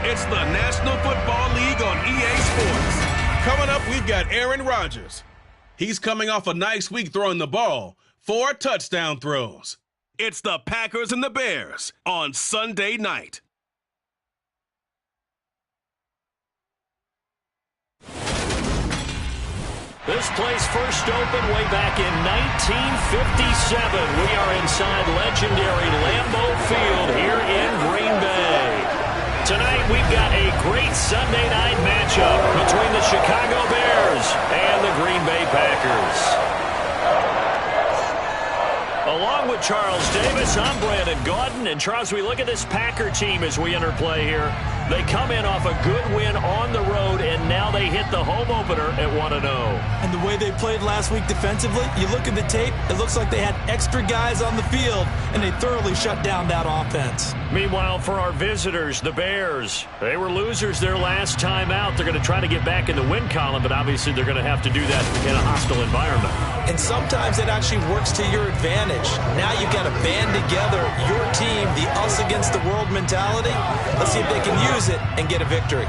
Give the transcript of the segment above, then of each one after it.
It's the National Football League on EA Sports. Coming up, we've got Aaron Rodgers. He's coming off a nice week throwing the ball, 4 touchdown throws. It's the Packers and the Bears on Sunday night. This place first opened way back in 1957. We are inside legendary Lambeau Field here in Green Bay. Tonight we've got a great Sunday night matchup between the Chicago Bears and the Green Bay Packers. Along with Charles Davis, I'm Brandon Gaudin. And Charles, we look at this Packer team as we enter play here. They come in off a good win on the road, and now they hit the home opener at 1-0. And the way they played last week defensively, you look at the tape, it looks like they had extra guys on the field, and they thoroughly shut down that offense. Meanwhile, for our visitors, the Bears, they were losers their last time out. They're going to try to get back in the win column, but obviously they're going to have to do that in a hostile environment. And sometimes it actually works to your advantage. Now you've got to band together your team, the us against the world mentality. Let's see if they can use it and get a victory.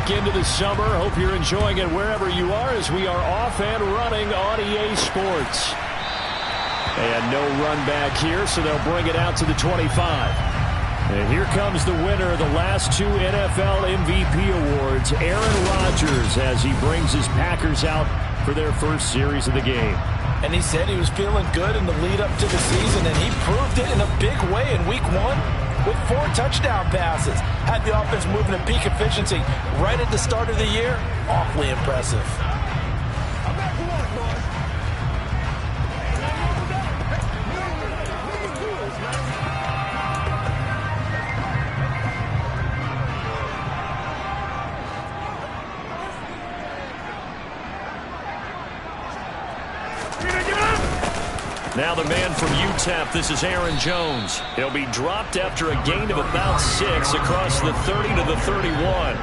Into the summer. Hope you're enjoying it wherever you are as we are off and running on EA Sports. And no run back here, so they'll bring it out to the 25. And here comes the winner of the last 2 NFL MVP awards, Aaron Rodgers, as he brings his Packers out for their first series of the game. And he said he was feeling good in the lead up to the season, and he proved it in a big way in week 1. With 4 touchdown passes. Had the offense moving at peak efficiency right at the start of the year. Awfully impressive. Now the man from UTEP, this is Aaron Jones. He'll be dropped after a gain of about 6 across the 30 to the 31.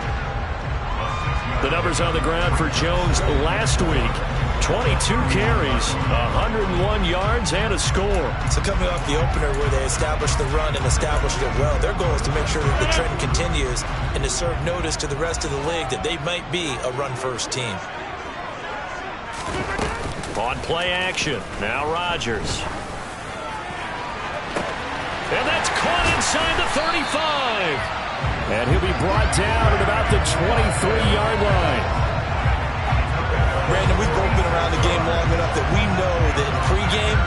The numbers on the ground for Jones last week. 22 carries, 101 yards, and a score. So coming off the opener where they established the run and established it well, their goal is to make sure that the trend continues and to serve notice to the rest of the league that they might be a run-first team. On play action, now Rodgers. And that's caught inside the 35. And he'll be brought down at about the 23-yard line. Brandon, we've both been around the game long enough that we know that in pregame,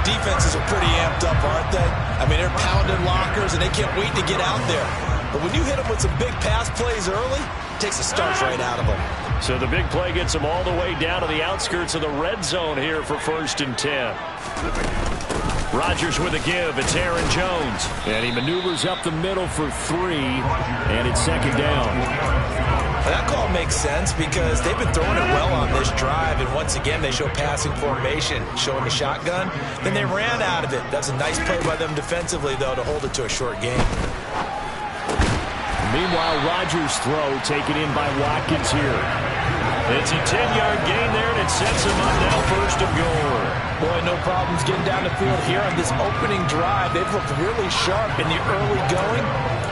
defenses are pretty amped up, aren't they? I mean, they're pounding lockers, and they can't wait to get out there. But when you hit them with some big pass plays early, it takes the starch right out of them. So the big play gets him all the way down to the outskirts of the red zone here for 1st and 10. Rodgers with a give. It's Aaron Jones. And he maneuvers up the middle for 3, and it's 2nd down. That call makes sense because they've been throwing it well on this drive, and once again they show passing formation, showing the shotgun. Then they ran out of it. That's a nice play by them defensively, though, to hold it to a short game. Meanwhile, Rodgers' throw taken in by Watkins here. It's a 10-yard gain there, and it sets him up now 1st and goal. Boy, no problems getting down the field here on this opening drive. They've looked really sharp in the early going,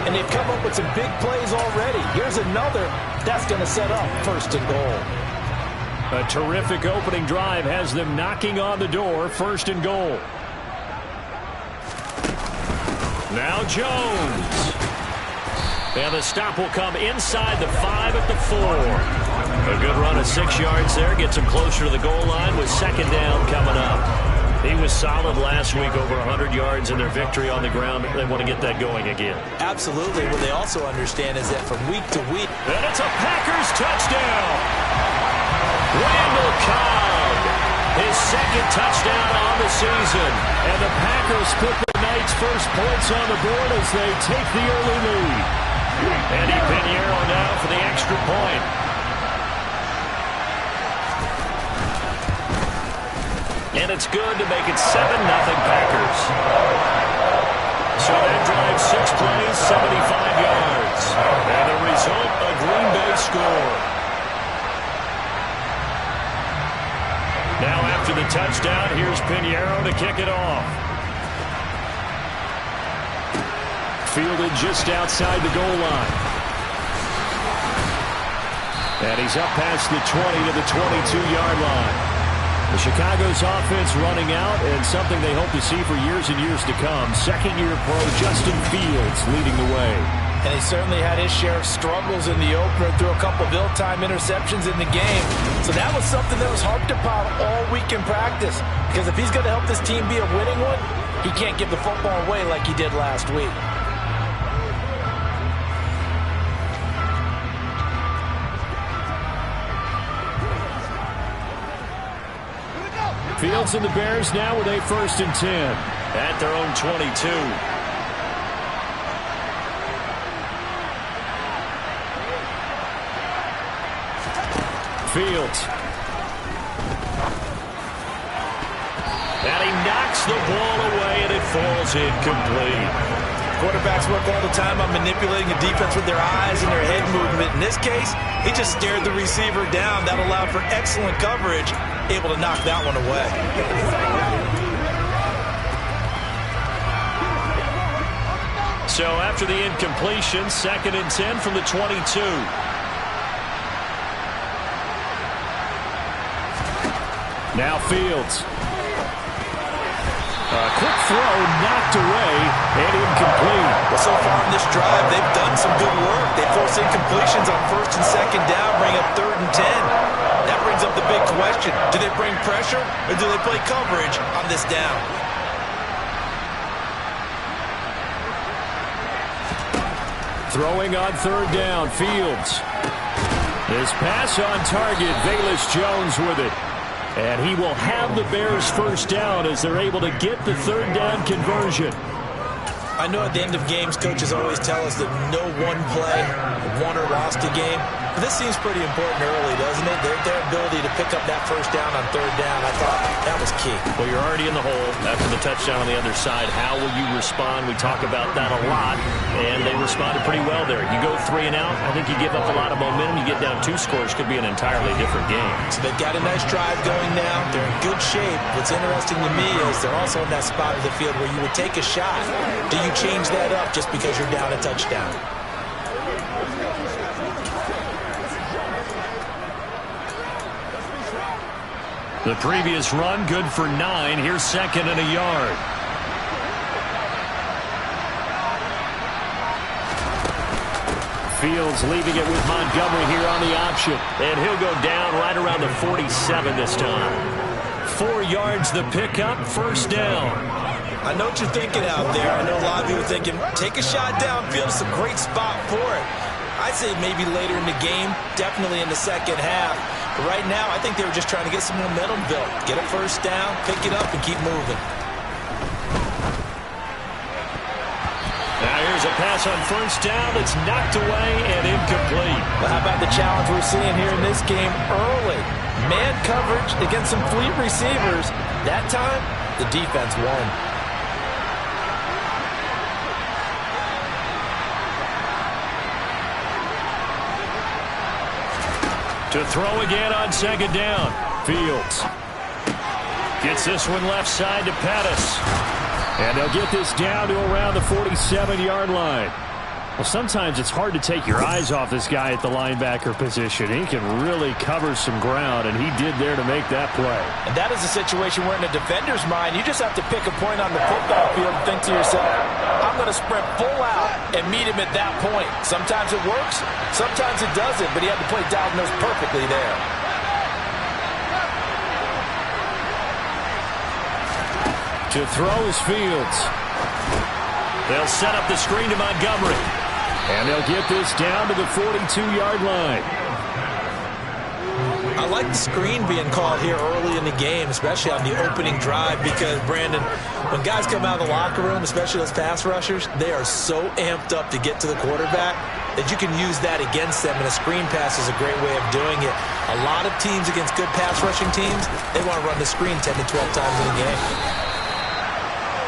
and they've come up with some big plays already. Here's another. That's going to set up 1st and goal. A terrific opening drive has them knocking on the door, 1st and goal. Now Jones. And the stop will come inside the 5 at the 4. A good run of 6 yards there. Gets him closer to the goal line with 2nd down coming up. He was solid last week, over 100 yards in their victory on the ground. They want to get that going again. Absolutely. What they also understand is that from week to week. And it's a Packers touchdown. Randall Cobb, his 2nd touchdown on the season. And the Packers put the night's first points on the board as they take the early lead. Andy Pinheiro now for the extra point. And it's good to make it 7-0 Packers. So that drive 6 plays, 75 yards. And the result, a Green Bay score. Now after the touchdown, here's Pinheiro to kick it off. Fielded just outside the goal line. And he's up past the 20 to the 22-yard line. The Chicago's offense running out, and something they hope to see for years and years to come. Second-year pro Justin Fields leading the way. And he certainly had his share of struggles in the opener, threw a couple of ill-timed interceptions in the game. So that was something that was harped upon all week in practice. Because if he's going to help this team be a winning one, he can't give the football away like he did last week. Fields and the Bears now with a 1st and 10 at their own 22. Fields. And he knocks the ball away, and it falls incomplete. Quarterbacks work all the time on manipulating a defense with their eyes and their head movement. In this case, he just stared the receiver down. That allowed for excellent coverage, able to knock that one away. So after the incompletion, 2nd and 10 from the 22. Now Fields. A quick throw knocked away and incomplete. Well, so far in this drive, they've done some good work. They force incompletions on 1st and 2nd down, bring up 3rd and 10. That brings up the big question. Do they bring pressure or do they play coverage on this down? Throwing on 3rd down, Fields. His pass on target, Velus Jones with it. And he will have the Bears 1st down as they're able to get the 3rd down conversion. I know at the end of games, coaches always tell us that no one play won or lost a game. But this seems pretty important early, doesn't it? Their ability to pick up that 1st down on 3rd down, I thought that was key. Well, you're already in the hole after the touchdown on the other side. How will you respond? We talk about that a lot, and they responded pretty well there. You go 3 and out, I think you give up a lot of momentum. You get down 2 scores, could be an entirely different game. So they've got a nice drive going now. They're in good shape. What's interesting to me is they're also in that spot of the field where you would take a shot. Do you change that up just because you're down a touchdown? The previous run, good for 9. Here's 2nd and a yard. Fields leaving it with Montgomery here on the option. And he'll go down right around the 47 this time. 4 yards the pickup, 1st down. I know what you're thinking out there. I know a lot of you are thinking, take a shot downfield. It's a great spot for it. I'd say maybe later in the game, definitely in the 2nd half. But right now, I think they were just trying to get some momentum built. Get a 1st down, pick it up, and keep moving. Now here's a pass on 1st down. It's knocked away and incomplete. Well, how about the challenge we're seeing here in this game early? Man coverage against some fleet receivers. That time, the defense won. To throw again on 2nd down. Fields gets this one left side to Pettis. And they'll get this down to around the 47-yard line. Well, sometimes it's hard to take your eyes off this guy at the linebacker position. He can really cover some ground, and he did there to make that play. And that is a situation where in a defender's mind, you just have to pick a point on the football field and think to yourself, I'm going to sprint full out and meet him at that point. Sometimes it works, sometimes it doesn't, but he had to play diagnosed perfectly there. To throw is Fields. They'll set up the screen to Montgomery. And they'll get this down to the 42-yard line. I like the screen being called here early in the game, especially on the opening drive, because, Brandon, when guys come out of the locker room, especially those pass rushers, they are so amped up to get to the quarterback. that you can use that against them, and a screen pass is a great way of doing it. A lot of teams against good pass rushing teams, they want to run the screen 10 to 12 times in a game.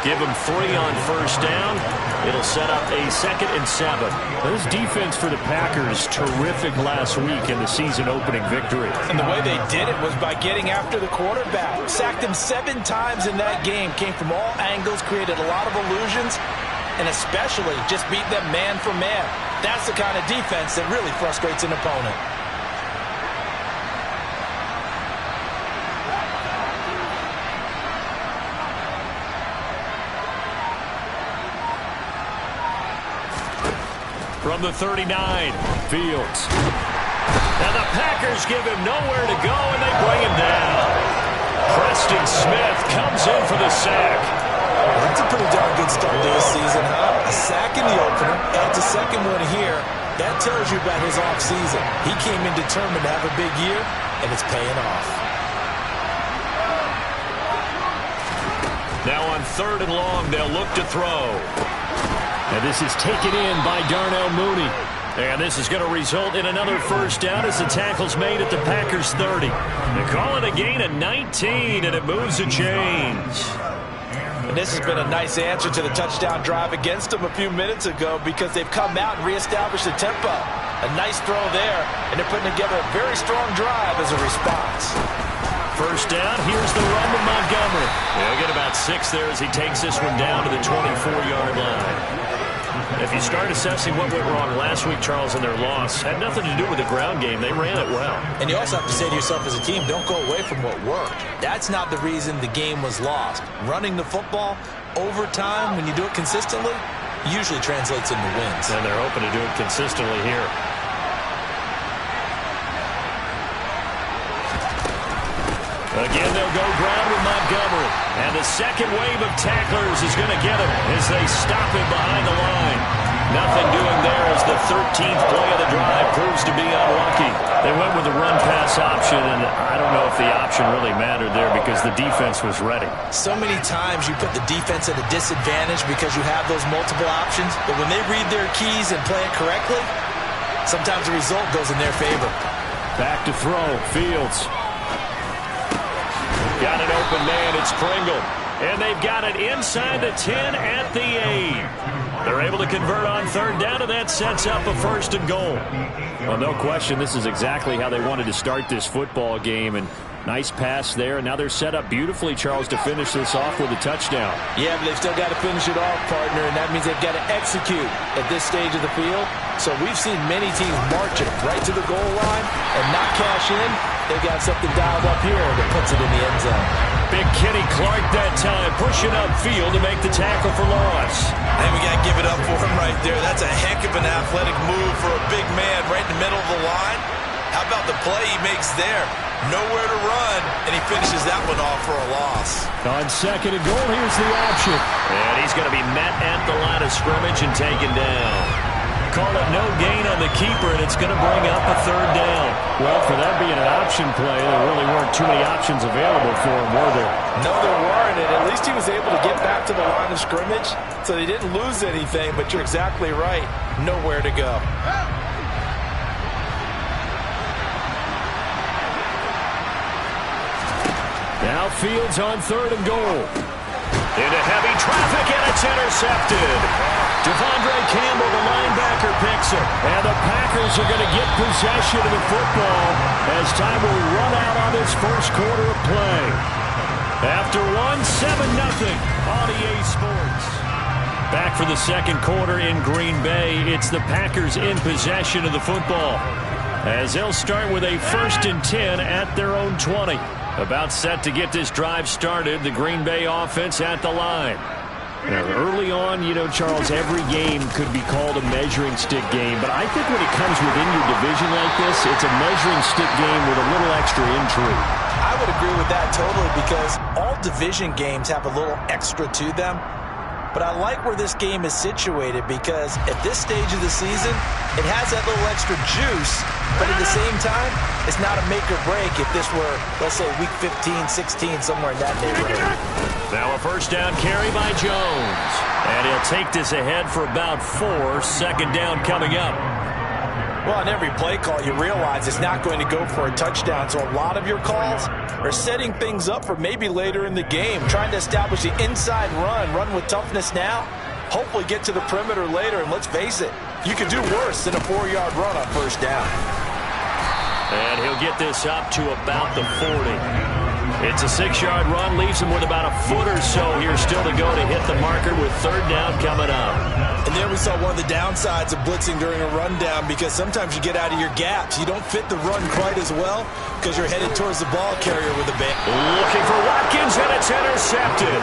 Give them 3 on first down. It'll set up a 2nd and 7. This defense for the Packers, terrific last week in the season-opening victory. And the way they did it was by getting after the quarterback. Sacked him 7 times in that game. Came from all angles, created a lot of illusions, and especially just beat them man for man. That's the kind of defense that really frustrates an opponent. From the 39, Fields. And the Packers give him nowhere to go, and they bring him down. Preston Smith comes in for the sack. That's a pretty darn good start to this season, huh? A sack in the opener, adds a second one here. That tells you about his offseason. He came in determined to have a big year, and it's paying off. Now on 3rd and long, they'll look to throw. And this is taken in by Darnell Mooney. And this is going to result in another first down as the tackle's made at the Packers 30. They call it a gain of 19, and it moves the chains. And this has been a nice answer to the touchdown drive against them a few minutes ago because they've come out and reestablished the tempo. A nice throw there, and they're putting together a very strong drive as a response. First down, here's the run to Montgomery. He'll get about 6 there as he takes this one down to the 24-yard line. If you start assessing what went wrong last week, Charles, in their loss, had nothing to do with the ground game. They ran it well. And you also have to say to yourself as a team, don't go away from what worked. That's not the reason the game was lost. Running the football over time, when you do it consistently, usually translates into wins. And they're hoping to do it consistently here. Again, they'll go ground with Montgomery. And the second wave of tacklers is going to get him as they stop him behind the line. Nothing doing there as the 13th play of the drive proves to be unlucky. They went with the run-pass option, and I don't know if the option really mattered there because the defense was ready. So many times you put the defense at a disadvantage because you have those multiple options, but when they read their keys and play it correctly, sometimes the result goes in their favor. Back to throw, Fields. Got an open man, it's Pringle. And they've got it inside the 10 at the 8. They're able to convert on 3rd down, and that sets up a 1st and goal. Well, no question, this is exactly how they wanted to start this football game. And nice pass there, and now they're set up beautifully, Charles, to finish this off with a touchdown. Yeah, but they've still got to finish it off, partner, and that means they've got to execute at this stage of the field. So we've seen many teams marching right to the goal line and not cash in. They've got something dialed up here that puts it in the end zone. Big Kenny Clark that time, pushing upfield to make the tackle for loss. And we got to give it up for him right there. That's a heck of an athletic move for a big man right in the middle of the line. How about the play he makes there? Nowhere to run, and he finishes that one off for a loss. On 2nd and goal, here's the option. And he's going to be met at the line of scrimmage and taken down. Call it no gain on the keeper, and it's going to bring up a 3rd down. Well, for that being an option play, there really weren't too many options available for him, were there? No, there weren't, and at least he was able to get back to the line of scrimmage, so they didn't lose anything, but you're exactly right. Nowhere to go. Now Fields on 3rd and goal. Into heavy traffic, and it's intercepted. Devondre Campbell, the linebacker, picks it. And the Packers are going to get possession of the football as time will run out on this first quarter of play. After 7-0 on EA Sports. Back for the second quarter in Green Bay. It's the Packers in possession of the football as they'll start with a 1st and 10 at their own 20. About set to get this drive started, the Green Bay offense at the line. Now, early on, Charles, every game could be called a measuring stick game, but I think when it comes within your division like this, it's a measuring stick game with a little extra intrigue. I would agree with that totally because all division games have a little extra to them. But I like where this game is situated because at this stage of the season, it has that little extra juice, but at the same time, it's not a make or break if this were, let's say, week 15, 16, somewhere in that neighborhood. Now a first down carry by Jones. And he'll take this ahead for about 4. 2nd down coming up. Well, on every play call, you realize it's not going to go for a touchdown, so a lot of your calls are setting things up for maybe later in the game, trying to establish the inside run with toughness now, hopefully get to the perimeter later, and let's face it, you could do worse than a 4-yard run on first down. And he'll get this up to about the 40. It's a 6-yard run, leaves him with about a foot or so here still to go to hit the marker with third down coming up. And there we saw one of the downsides of blitzing during a rundown, because sometimes you get out of your gaps. You don't fit the run quite as well because you're headed towards the ball carrier with a bang. Looking for Watkins, and it's intercepted.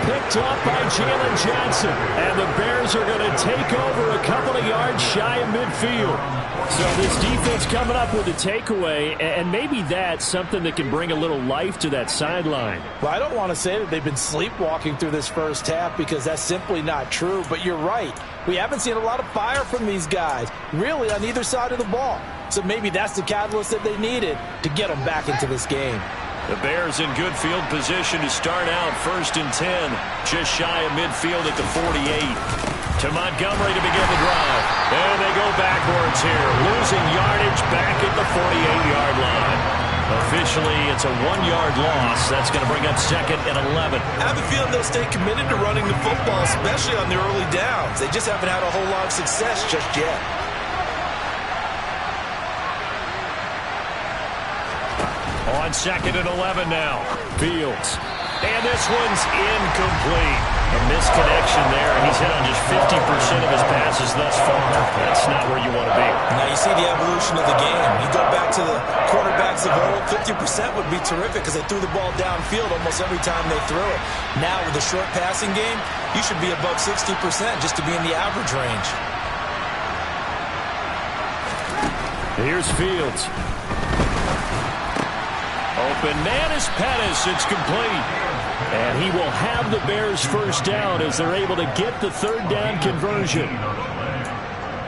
Picked off by Jalen Johnson. And the Bears are going to take over a couple of yards shy of midfield. So this defense coming up with a takeaway, and maybe that's something that can bring a little life to that sideline. Well, I don't want to say that they've been sleepwalking through this first half, because that's simply not true, but you're right. We haven't seen a lot of fire from these guys, really, on either side of the ball. So maybe that's the catalyst that they needed to get them back into this game. The Bears in good field position to start out 1st and 10, just shy of midfield at the 48. To Montgomery to begin the drive. And they go backwards here, losing yardage back at the 48-yard line. Officially, it's a 1-yard loss. That's going to bring up 2nd and 11. I have a feeling they'll stay committed to running the football, especially on the early downs. They just haven't had a whole lot of success just yet. On 2nd and 11 now. Fields. And this one's incomplete. A misconnection there. He's hit on just 50% of his passes thus far. That's not where you want to be. Now you see the evolution of the game. You go back to the quarterbacks of old, 50% would be terrific because they threw the ball downfield almost every time they threw it. Now with the short passing game, you should be above 60% just to be in the average range. Here's Fields. Open man is Pettis. It's complete. And he will have the Bears first down as they're able to get the third down conversion.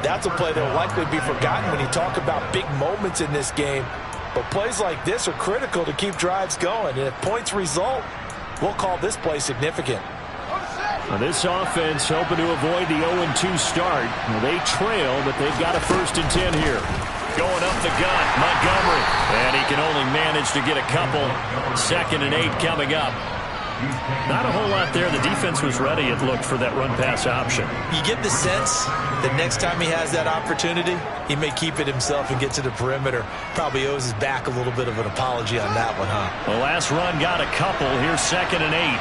That's a play that will likely be forgotten when you talk about big moments in this game. But plays like this are critical to keep drives going. And if points result, we'll call this play significant. Now this offense hoping to avoid the 0-2 start. Well, they trail, but they've got a 1st and 10 here. Going up the gut, Montgomery. And he can only manage to get a couple. 2nd and 8 coming up. Not a whole lot there. The defense was ready, it looked, for that run-pass option. You get the sense that next time he has that opportunity, he may keep it himself and get to the perimeter. Probably owes his back a little bit of an apology on that one, huh? The last run got a couple. Here's 2nd and 8.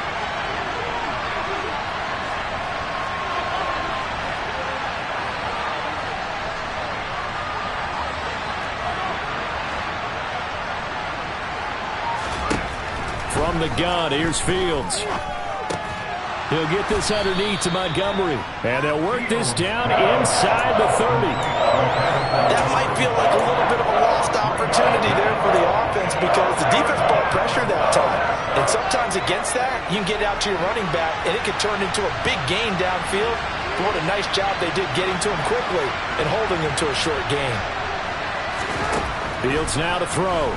From the gun, here's Fields. He'll get this underneath to Montgomery. And they'll work this down inside the 30. That might feel like a little bit of a lost opportunity there for the offense, because the defense brought pressure that time. And sometimes against that, you can get out to your running back, and it can turn into a big gain downfield. But what a nice job they did getting to him quickly and holding him to a short gain. Fields now to throw.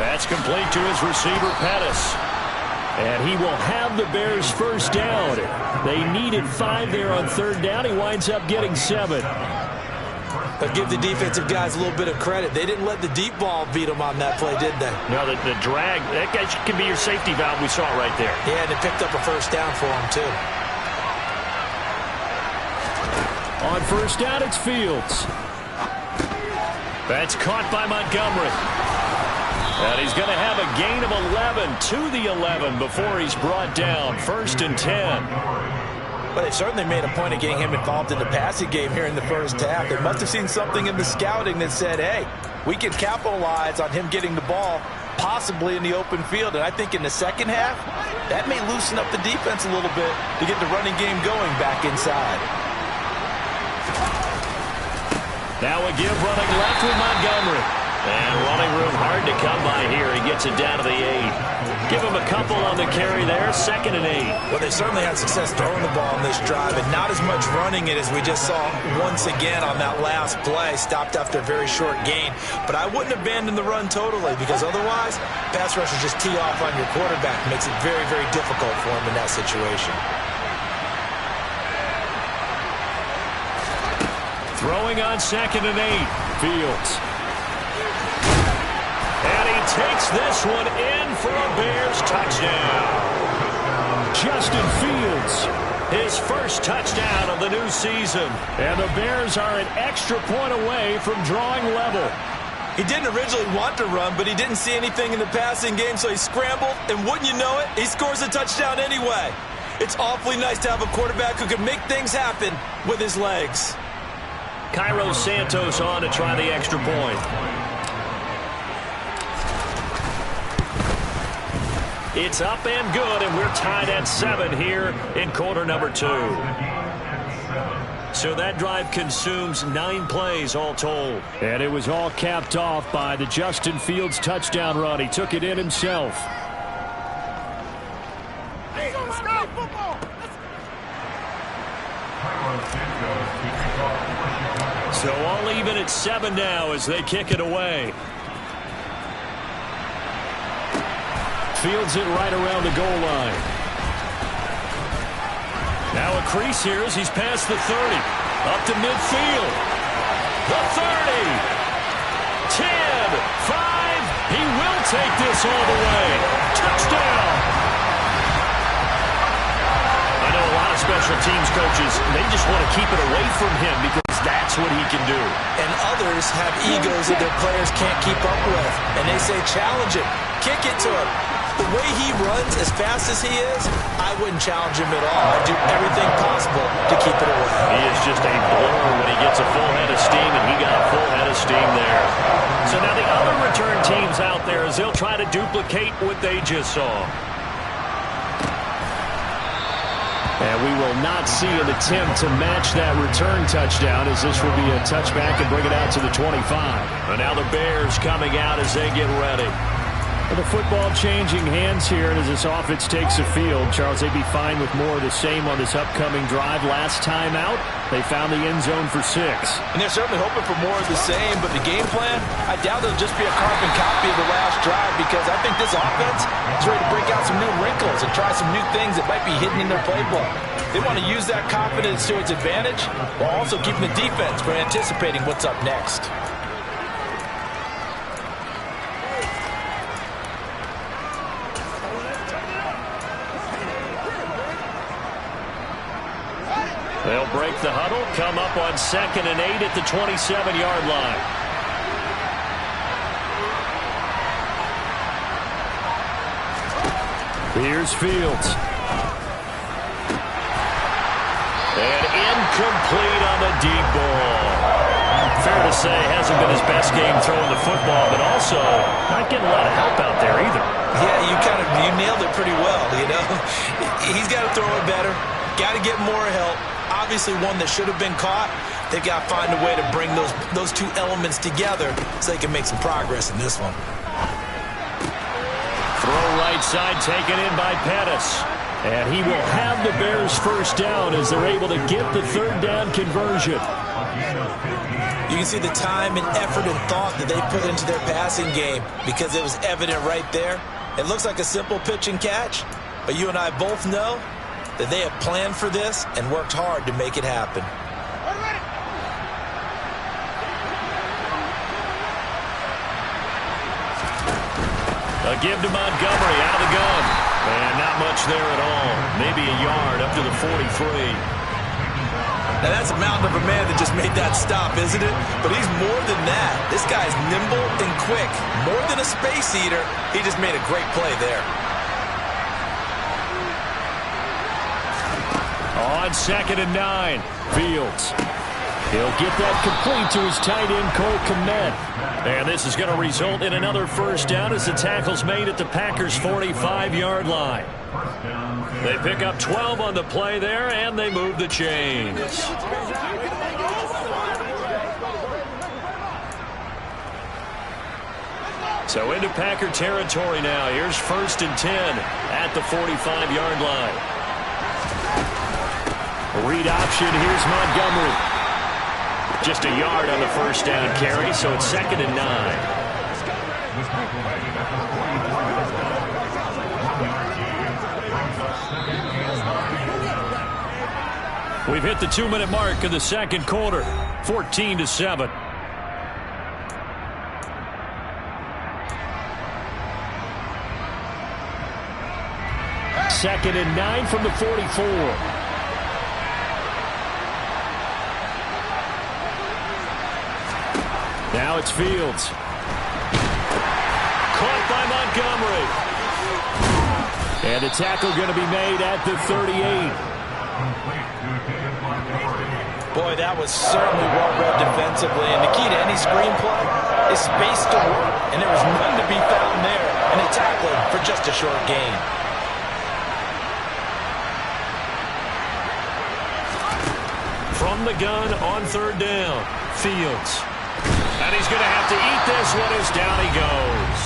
That's complete to his receiver, Pettis. And he will have the Bears first down. They needed 5 there on third down. He winds up getting 7. But give the defensive guys a little bit of credit. They didn't let the deep ball beat them on that play, did they? No, the drag, that guy can be your safety valve. We saw it right there. Yeah, and it picked up a first down for him, too. On first down, it's Fields. That's caught by Montgomery. And he's going to have a gain of 11 to the 11 before he's brought down. 1st and 10. But they certainly made a point of getting him involved in the passing game here in the first half. They must have seen something in the scouting that said, hey, we can capitalize on him getting the ball possibly in the open field. And I think in the second half, that may loosen up the defense a little bit to get the running game going back inside. Now a give running left with Montgomery. And running room hard to come by here. He gets it down to the 8. Give him a couple on the carry there. 2nd and 8. Well, they certainly had success throwing the ball on this drive, and not as much running it as we just saw once again on that last play. Stopped after a very short gain. But I wouldn't abandon the run totally, because otherwise, pass rushers just tee off on your quarterback. Makes it very, very difficult for him in that situation. Throwing on 2nd and 8. Fields. And he takes this one in for a Bears touchdown. Justin Fields, his first touchdown of the new season. And the Bears are an extra point away from drawing level. He didn't originally want to run, but he didn't see anything in the passing game, so he scrambled, and wouldn't you know it, he scores a touchdown anyway. It's awfully nice to have a quarterback who can make things happen with his legs. Cairo Santos on to try the extra point. It's up and good, and we're tied at 7 here in quarter number 2. So that drive consumes 9 plays all told. And it was all capped off by the Justin Fields touchdown run. He took it in himself. Hey, let's go, football! So all even at 7 now as they kick it away. Fields it right around the goal line. Now a crease here as he's past the 30. Up to midfield. The 30. 10. 5. He will take this all the way. Touchdown. I know a lot of special teams coaches, they just want to keep it away from him because that's what he can do. And others have egos that their players can't keep up with. And they say, challenge him. Kick it to him. The way he runs as fast as he is, I wouldn't challenge him at all. I'd do everything possible to keep it away. He is just a blur when he gets a full head of steam, and he got a full head of steam there. So now the other return teams out there as they'll try to duplicate what they just saw. And we will not see an attempt to match that return touchdown as this will be a touchback and bring it out to the 25. And now the Bears coming out as they get ready. The football changing hands here, and as this offense takes the field, Charles, they'd be fine with more of the same on this upcoming drive. Last time out, they found the end zone for 6. And they're certainly hoping for more of the same, but the game plan, I doubt it'll just be a carbon copy of the last drive because I think this offense is ready to break out some new wrinkles and try some new things that might be hidden in their playbook. They want to use that confidence to its advantage while also keeping the defense from anticipating what's up next. They'll break the huddle, come up on 2nd and 8 at the 27-yard line. Here's Fields. And incomplete on the deep ball. Fair to say, hasn't been his best game throwing the football, but also not getting a lot of help out there either. Yeah, you nailed it pretty well, you know. He's got to throw it better, got to get more help. Obviously one that should have been caught. They've got to find a way to bring those two elements together so they can make some progress in this one. Throw right side taken in by Pettis. And he will have the Bears first down as they're able to get the 3rd down conversion. You can see the time and effort and thought that they put into their passing game because it was evident right there. It looks like a simple pitch and catch, but you and I both know that they have planned for this and worked hard to make it happen. A give to Montgomery out of the gun. And not much there at all. Maybe a yard up to the 43. Now that's a mountain of a man that just made that stop, isn't it? But he's more than that. This guy's nimble and quick. More than a space eater. He just made a great play there. On 2nd and 9, Fields. He'll get that complete to his tight end, Cole Kmet. And this is going to result in another first down as the tackle's made at the Packers' 45-yard line. They pick up 12 on the play there, and they move the chains. So into Packer territory now. Here's 1st and 10 at the 45-yard line. Read option. Here's Montgomery. Just a yard on the first down carry, so it's 2nd and 9. We've hit the 2-minute mark of the second quarter, 14-7. Second and 9 from the 44. Now it's Fields. Caught by Montgomery. And a tackle going to be made at the 38. Boy, that was certainly well-read defensively. And the key to any screenplay is space to work. And there was none to be found there. And they tackled for just a short gain. From the gun on third down, Fields. And he's going to have to eat this one as down he goes.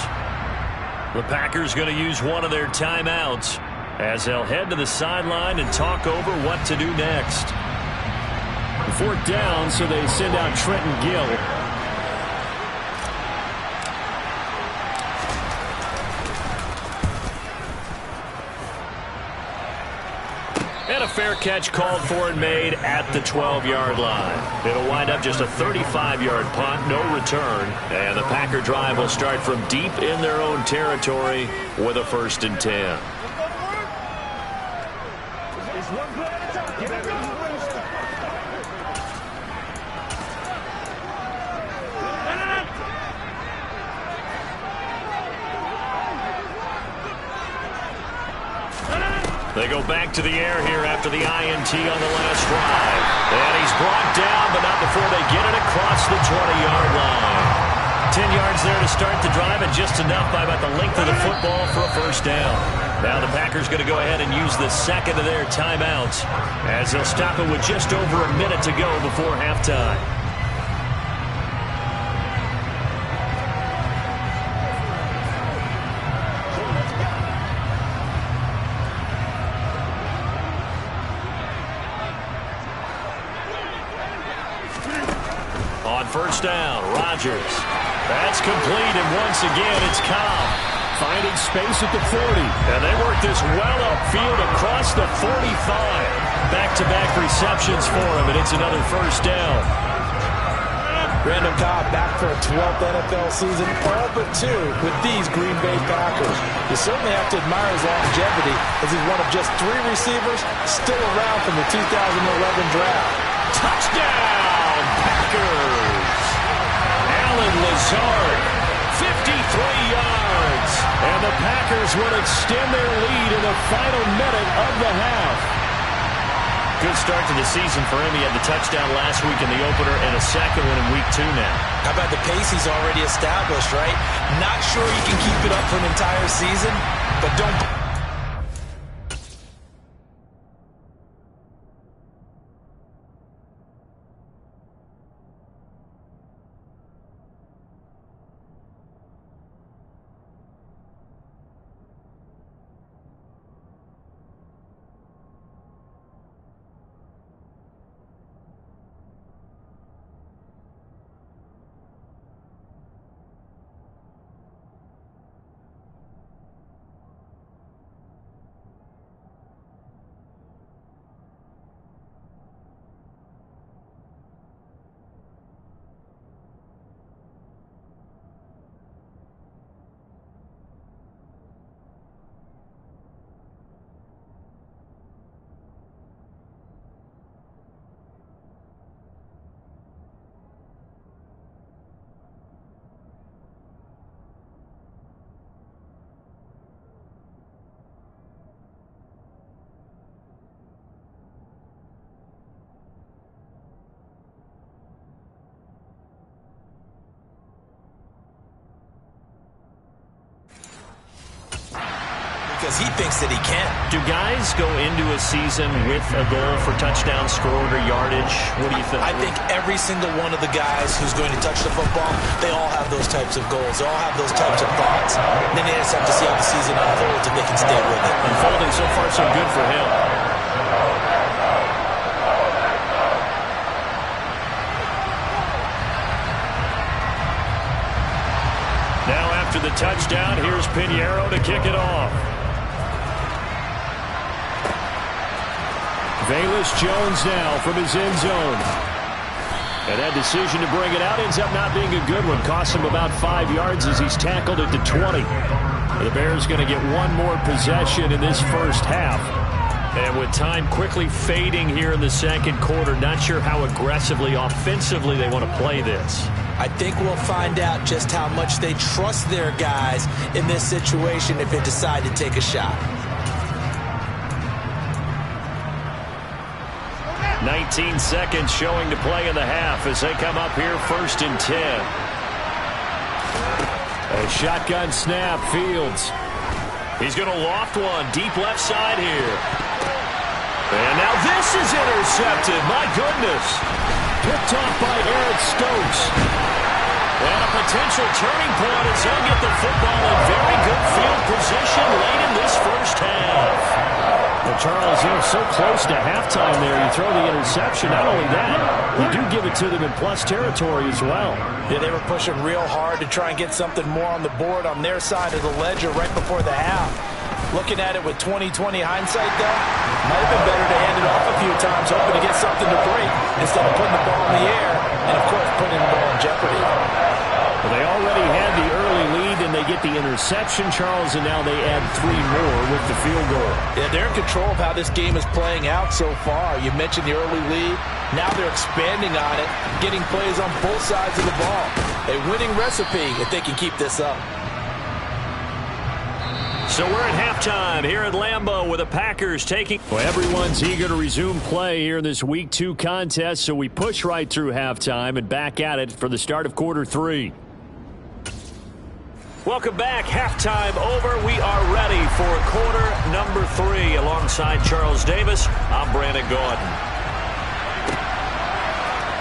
The Packers going to use one of their timeouts as they'll head to the sideline and talk over what to do next. Fourth down, so they send out Trenton Gill. And a fair catch called for and made at the 12-yard line. It'll wind up just a 35-yard punt, no return. And the Packer drive will start from deep in their own territory with a 1st and 10. They go back to the air here after the INT on the last drive. And he's brought down, but not before they get it across the 20-yard line. 10 yards there to start the drive, and just enough by about the length of the football for a 1st down. Now the Packers going to go ahead and use the second of their timeouts as they'll stop it with just over a minute to go before halftime. First down, Rodgers. That's complete, and once again, it's Cobb finding space at the 40. And they work this well upfield across the 45. Back-to-back receptions for him, and it's another 1st down. Randall Cobb back for a 12th NFL season, all but 2 with these Green Bay Packers. You certainly have to admire his longevity as he's one of just 3 receivers still around from the 2011 draft. Touchdown, Packers! Allen Lazard, 53 yards. And the Packers will extend their lead in the final minute of the half. Good start to the season for him. He had the touchdown last week in the opener and a second one in week 2 now. How about the pace he's already established, right? Not sure he can keep it up for an entire season, but don't... Because he thinks that he can. Do guys go into a season with a goal for touchdowns scored or yardage? What do you think? I think every single one of the guys who's going to touch the football, they all have those types of goals. They all have those types of thoughts. And then they just have to see how the season unfolds if they can stay with it. Unfolding so far so good for him. Now after the touchdown, here's Pinheiro to kick it off. Velus Jones now from his end zone. And that decision to bring it out ends up not being a good one. Costs him about 5 yards as he's tackled at the 20. The Bears going to get one more possession in this first half. And with time quickly fading here in the second quarter, not sure how aggressively, offensively they want to play this. I think we'll find out just how much they trust their guys in this situation if they decide to take a shot. 19 seconds showing to play in the half as they come up here 1st and 10. A shotgun snap, Fields. He's going to loft one deep left side here. And now this is intercepted. My goodness. Picked off by Eric Stokes. And a potential turning point as he'll get the football in very good field position late in this first half. Well, Charles, so close to halftime there. You throw the interception. Not only that, you do give it to them in plus territory as well. Yeah, they were pushing real hard to try and get something more on the board on their side of the ledger right before the half. Looking at it with 20/20 hindsight, though, might have been better to hand it off a few times, hoping to get something to break instead of putting the ball in the air and, of course, putting the ball in jeopardy. Well, they already had the early lead, and they get the interception, Charles, and now they add 3 more with the field goal. Yeah, they're in control of how this game is playing out so far. You mentioned the early lead. Now they're expanding on it, getting plays on both sides of the ball. A winning recipe if they can keep this up. So we're at halftime here at Lambeau with the Packers taking. Well, everyone's eager to resume play here in this Week 2 contest, so we push right through halftime and back at it for the start of quarter 3. Welcome back. Halftime over. We are ready for quarter number 3. Alongside Charles Davis, I'm Brandon Gaudin.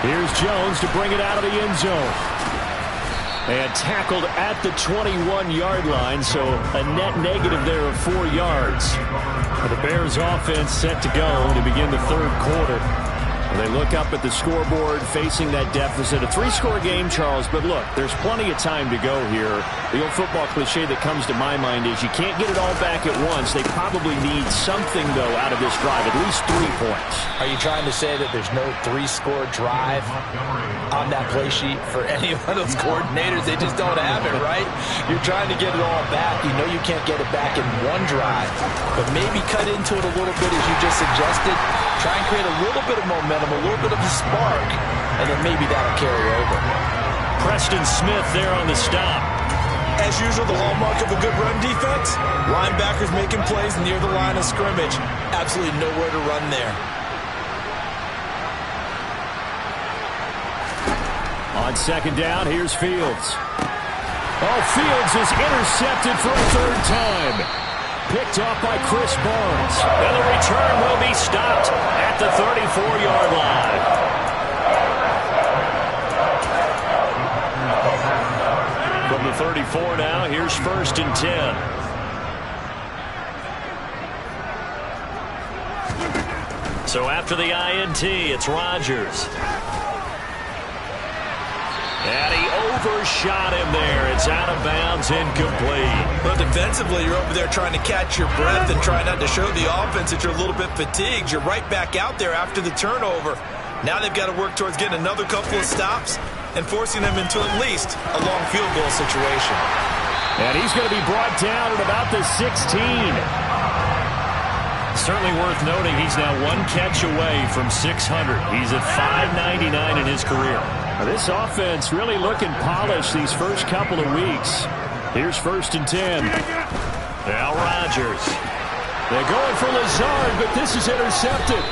Here's Jones to bring it out of the end zone. And tackled at the 21-yard line, so a net negative there of 4 yards. The Bears offense set to go to begin the third quarter. They look up at the scoreboard facing that deficit. A 3-score game, Charles, but look, there's plenty of time to go here. The old football cliche that comes to my mind is you can't get it all back at once. They probably need something, though, out of this drive, at least 3 points. Are you trying to say that there's no 3-score drive on that play sheet for any one of those coordinators? They just don't have it, right? You're trying to get it all back. You know you can't get it back in one drive, but maybe cut into it a little bit as you just suggested. Try and create a little bit of momentum, a little bit of a spark, and then maybe that'll carry over. Preston Smith there on the stop. As usual, the hallmark of a good run defense, linebackers making plays near the line of scrimmage. Absolutely nowhere to run there. On second down, here's Fields. Oh, Fields is intercepted for a 3rd time. Picked off by Chris Barnes. And the return will be stopped at the 34-yard line. From the 34 now, here's 1st and 10. So after the INT, it's Rodgers. And he overshot him there. It's out of bounds, incomplete. But defensively, you're over there trying to catch your breath and try not to show the offense that you're a little bit fatigued. You're right back out there after the turnover. Now they've got to work towards getting another couple of stops and forcing them into at least a long field goal situation. And he's going to be brought down at about the 16. Certainly worth noting he's now 1 catch away from 600. He's at 599 in his career. Now this offense really looking polished these first couple of weeks. Here's 1st and 10. Now Rodgers. They're going for Lazard, but this is intercepted.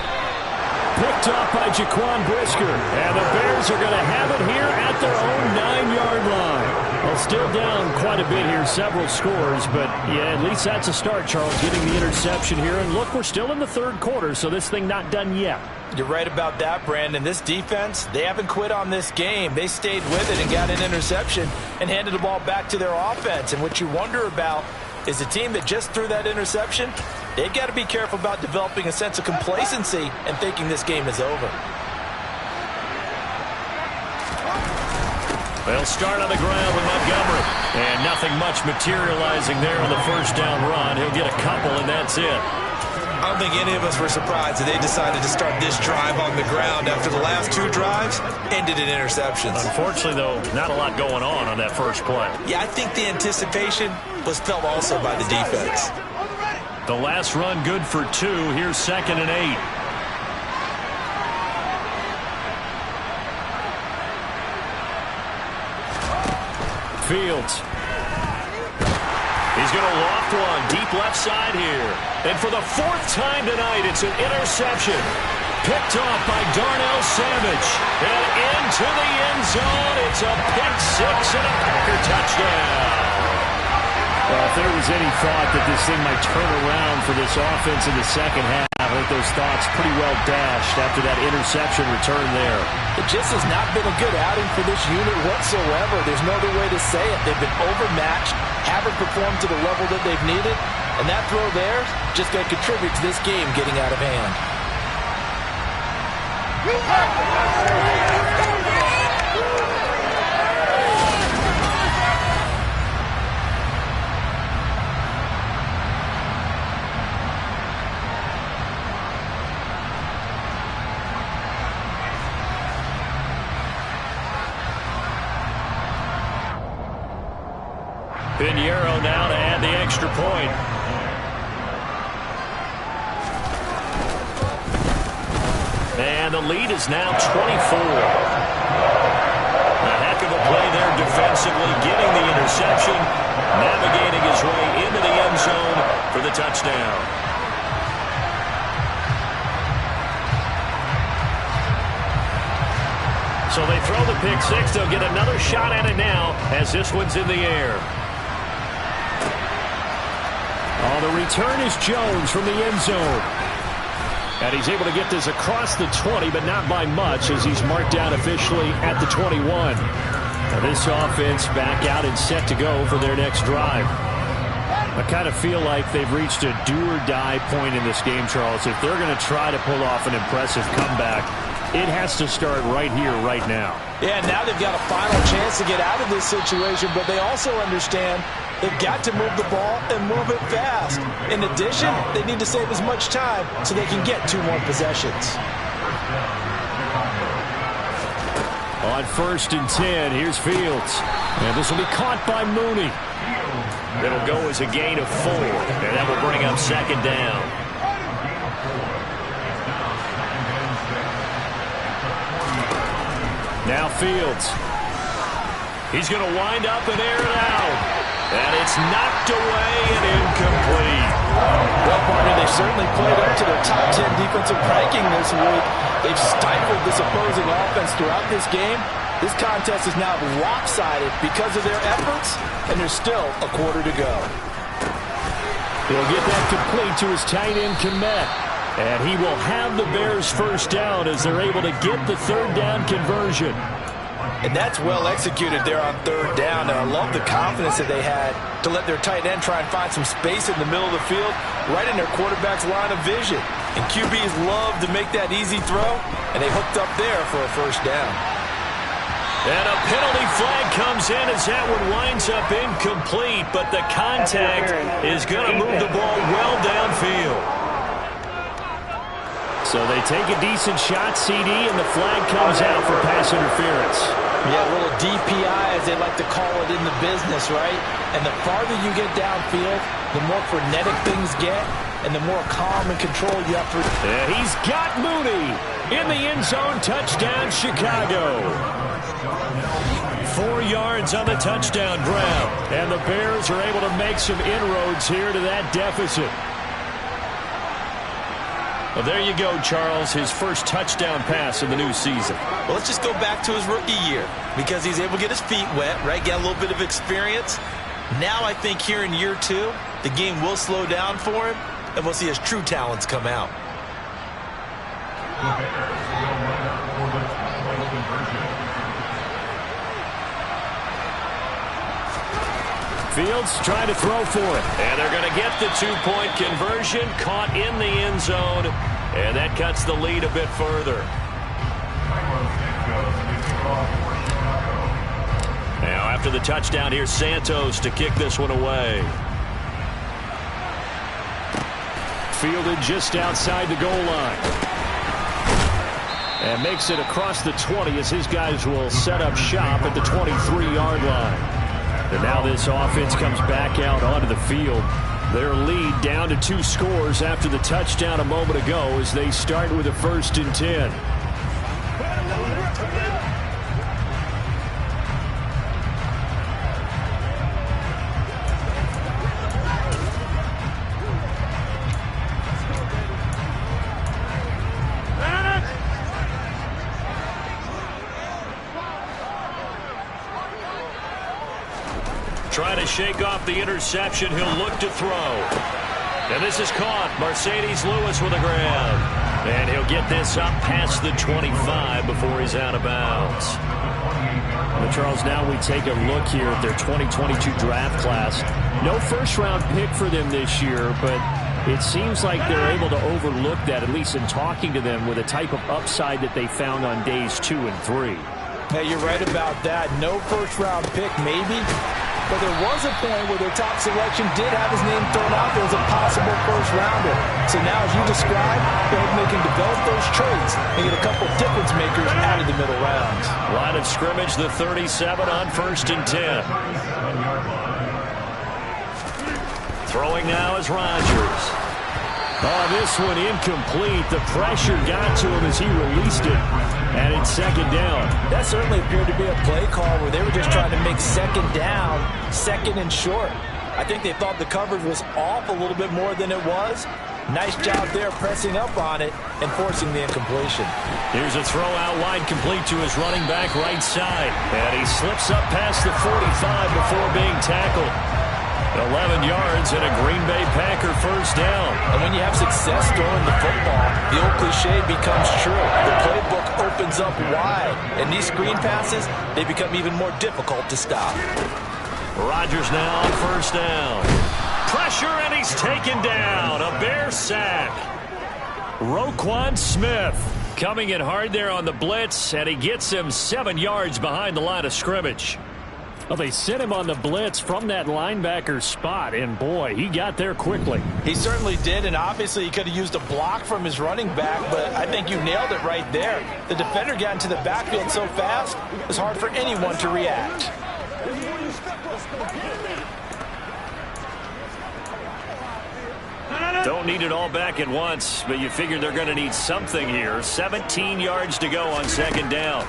Picked off by Jaquan Brisker. And the Bears are going to have it here at their own 9-yard line. Well, still down quite a bit here, several scores, but yeah, at least that's a start, Charles, getting the interception here. And look, we're still in the third quarter, so this thing not done yet. You're right about that, Brandon. This defense, they haven't quit on this game. They stayed with it and got an interception and handed the ball back to their offense. And what you wonder about is a team that just threw that interception, they've got to be careful about developing a sense of complacency and thinking this game is over. They'll start on the ground with Montgomery. And nothing much materializing there on the first down run. He'll get a couple, and that's it. I don't think any of us were surprised that they decided to start this drive on the ground after the last 2 drives ended in interceptions. Unfortunately, though, not a lot going on that first play. Yeah, I think the anticipation was felt also by the defense. The last run good for 2. Here's 2nd and 8. Fields. He's going to loft one deep left side here. And for the 4th time tonight, it's an interception. Picked off by Darnell Savage. And into the end zone. It's a pick 6 and a Packer touchdown. Well, if there was any thought that this thing might turn around for this offense in the second half, I think those thoughts pretty well dashed after that interception return there. It just has not been a good outing for this unit whatsoever. There's no other way to say it. They've been overmatched, haven't performed to the level that they've needed, and that throw there just going to contribute to this game getting out of hand. Pinheiro now to add the extra point. And the lead is now 24. A heck of a play there defensively, getting the interception, navigating his way into the end zone for the touchdown. So they throw the pick 6. They'll get another shot at it now as this one's in the air. Oh, the return is Jones from the end zone. And he's able to get this across the 20, but not by much as he's marked down officially at the 21. Now this offense back out and set to go for their next drive. I kind of feel like they've reached a do-or-die point in this game, Charles. If they're going to try to pull off an impressive comeback, it has to start right here, right now. Yeah, now they've got a final chance to get out of this situation, but they also understand they've got to move the ball and move it fast. In addition, they need to save as much time so they can get 2 more possessions. On 1st and 10, here's Fields. And this will be caught by Mooney. It'll go as a gain of 4, and that will bring up 2nd down. Now Fields. He's going to wind up and air it out. And it's knocked away and incomplete. Well, partner, they've certainly played up to their top 10 defensive ranking this week. They've stifled this opposing offense throughout this game. This contest is now lopsided because of their efforts, and there's still a quarter to go. He'll get that complete to his tight end, Kmet. And he will have the Bears first down as they're able to get the 3rd down conversion. And that's well executed there on 3rd down. And I love the confidence that they had to let their tight end try and find some space in the middle of the field, right in their quarterback's line of vision. And QBs love to make that easy throw, and they hooked up there for a first down. And a penalty flag comes in as that one winds up incomplete, but the contact is going to move the ball well downfield. So they take a decent shot, CD, and the flag comes out for pass interference. Yeah, a little DPI, as they like to call it in the business, right? And the farther you get downfield, the more frenetic things get, and the more calm and control you have to... And he's got Mooney in the end zone. Touchdown, Chicago. 4 yards on the touchdown grab. And the Bears are able to make some inroads here to that deficit. Well, there you go, Charles, his first touchdown pass in the new season. Well, let's just go back to his rookie year because he's able to get his feet wet, right? Get a little bit of experience. Now I think here in year 2, the game will slow down for him, and we'll see his true talents come out. Fields trying to throw for it. And they're going to get the 2-point conversion, caught in the end zone, and that cuts the lead a bit further. Now after the touchdown, here's Santos to kick this one away. fielded just outside the goal line. And makes it across the 20 as his guys will set up shop at the 23-yard line. And now this offense comes back out onto the field. Their lead down to 2 scores after the touchdown a moment ago as they start with a 1st and 10. Trying to shake off the interception. He'll look to throw. And this is caught. Mercedes Lewis with a grab. And he'll get this up past the 25 before he's out of bounds. Well, Charles, now we take a look here at their 2022 draft class. No first-round pick for them this year, but it seems like they're able to overlook that, at least in talking to them, with a type of upside that they found on days 2 and 3. Hey, you're right about that. No first-round pick, maybe. But there was a point where their top selection did have his name thrown out there as a possible first-rounder. So now, as you described, they can develop those traits and get a couple difference makers out of the middle rounds. Line of scrimmage, the 37 on 1st and 10. Throwing now is Rodgers. Oh, this one incomplete. The pressure got to him as he released it. And it's 2nd down. That certainly appeared to be a play call where they were just trying to make 2nd down, 2nd and short. I think they thought the coverage was off a little bit more than it was. Nice job there pressing up on it and forcing the incompletion. Here's a throw out wide complete to his running back right side. And he slips up past the 45 before being tackled. 11 yards and a Green Bay Packer 1st down. And when you have success throwing the football, the old cliche becomes true. The playbook opens up wide, and these screen passes, they become even more difficult to stop. Rodgers now on 1st down. Pressure, and he's taken down. A Bear sack. Roquan Smith coming in hard there on the blitz, and he gets him 7 yards behind the line of scrimmage. Well, they sent him on the blitz from that linebacker spot, and boy, he got there quickly. He certainly did, and obviously he could have used a block from his running back, but I think you nailed it right there. The defender got into the backfield so fast, it was hard for anyone to react. Don't need it all back at once, but you figure they're going to need something here. 17 yards to go on 2nd down.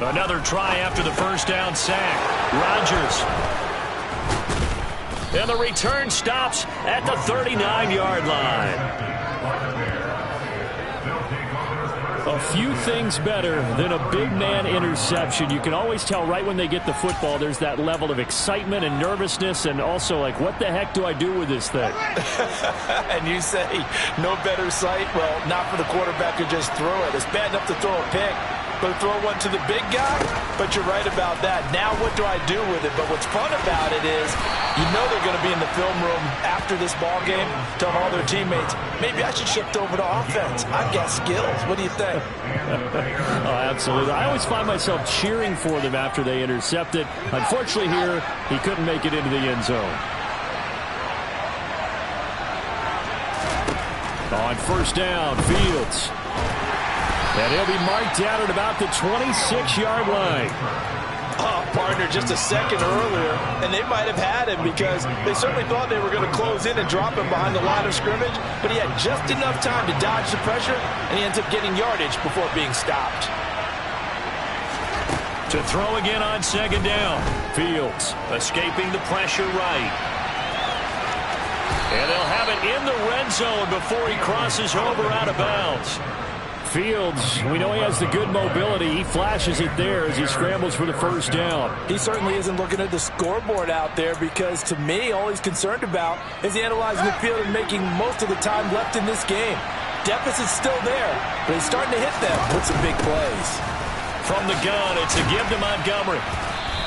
Another try after the 1st down sack. Rodgers. And the return stops at the 39-yard line. A few things better than a big man interception. You can always tell right when they get the football, there's that level of excitement and nervousness, and also like, what the heck do I do with this thing? And you say, no better sight? Well, not for the quarterback who just threw it. It's bad enough to throw a pick, but throw one to the big guy? But you're right about that. Now what do I do with it? But what's fun about it is you know they're going to be in the film room after this ball game telling all their teammates, maybe I should shift over to offense. I've got skills. What do you think? Oh, absolutely. I always find myself cheering for them after they intercept it. Unfortunately here, he couldn't make it into the end zone. On 1st down, Fields. And he'll be marked down at about the 26-yard line. Oh, partner, just a second earlier, and they might have had him because they certainly thought they were going to close in and drop him behind the line of scrimmage, but he had just enough time to dodge the pressure, and he ends up getting yardage before being stopped. To throw again on 2nd down. Fields escaping the pressure right. And they'll have it in the red zone before he crosses over out of bounds. Fields, we know he has the good mobility. He flashes it there as he scrambles for the 1st down. He certainly isn't looking at the scoreboard out there because, to me, all he's concerned about is analyzing the field and making most of the time left in this game. Deficit's still there, but he's starting to hit them with some big plays. From the gun, it's a give to Montgomery.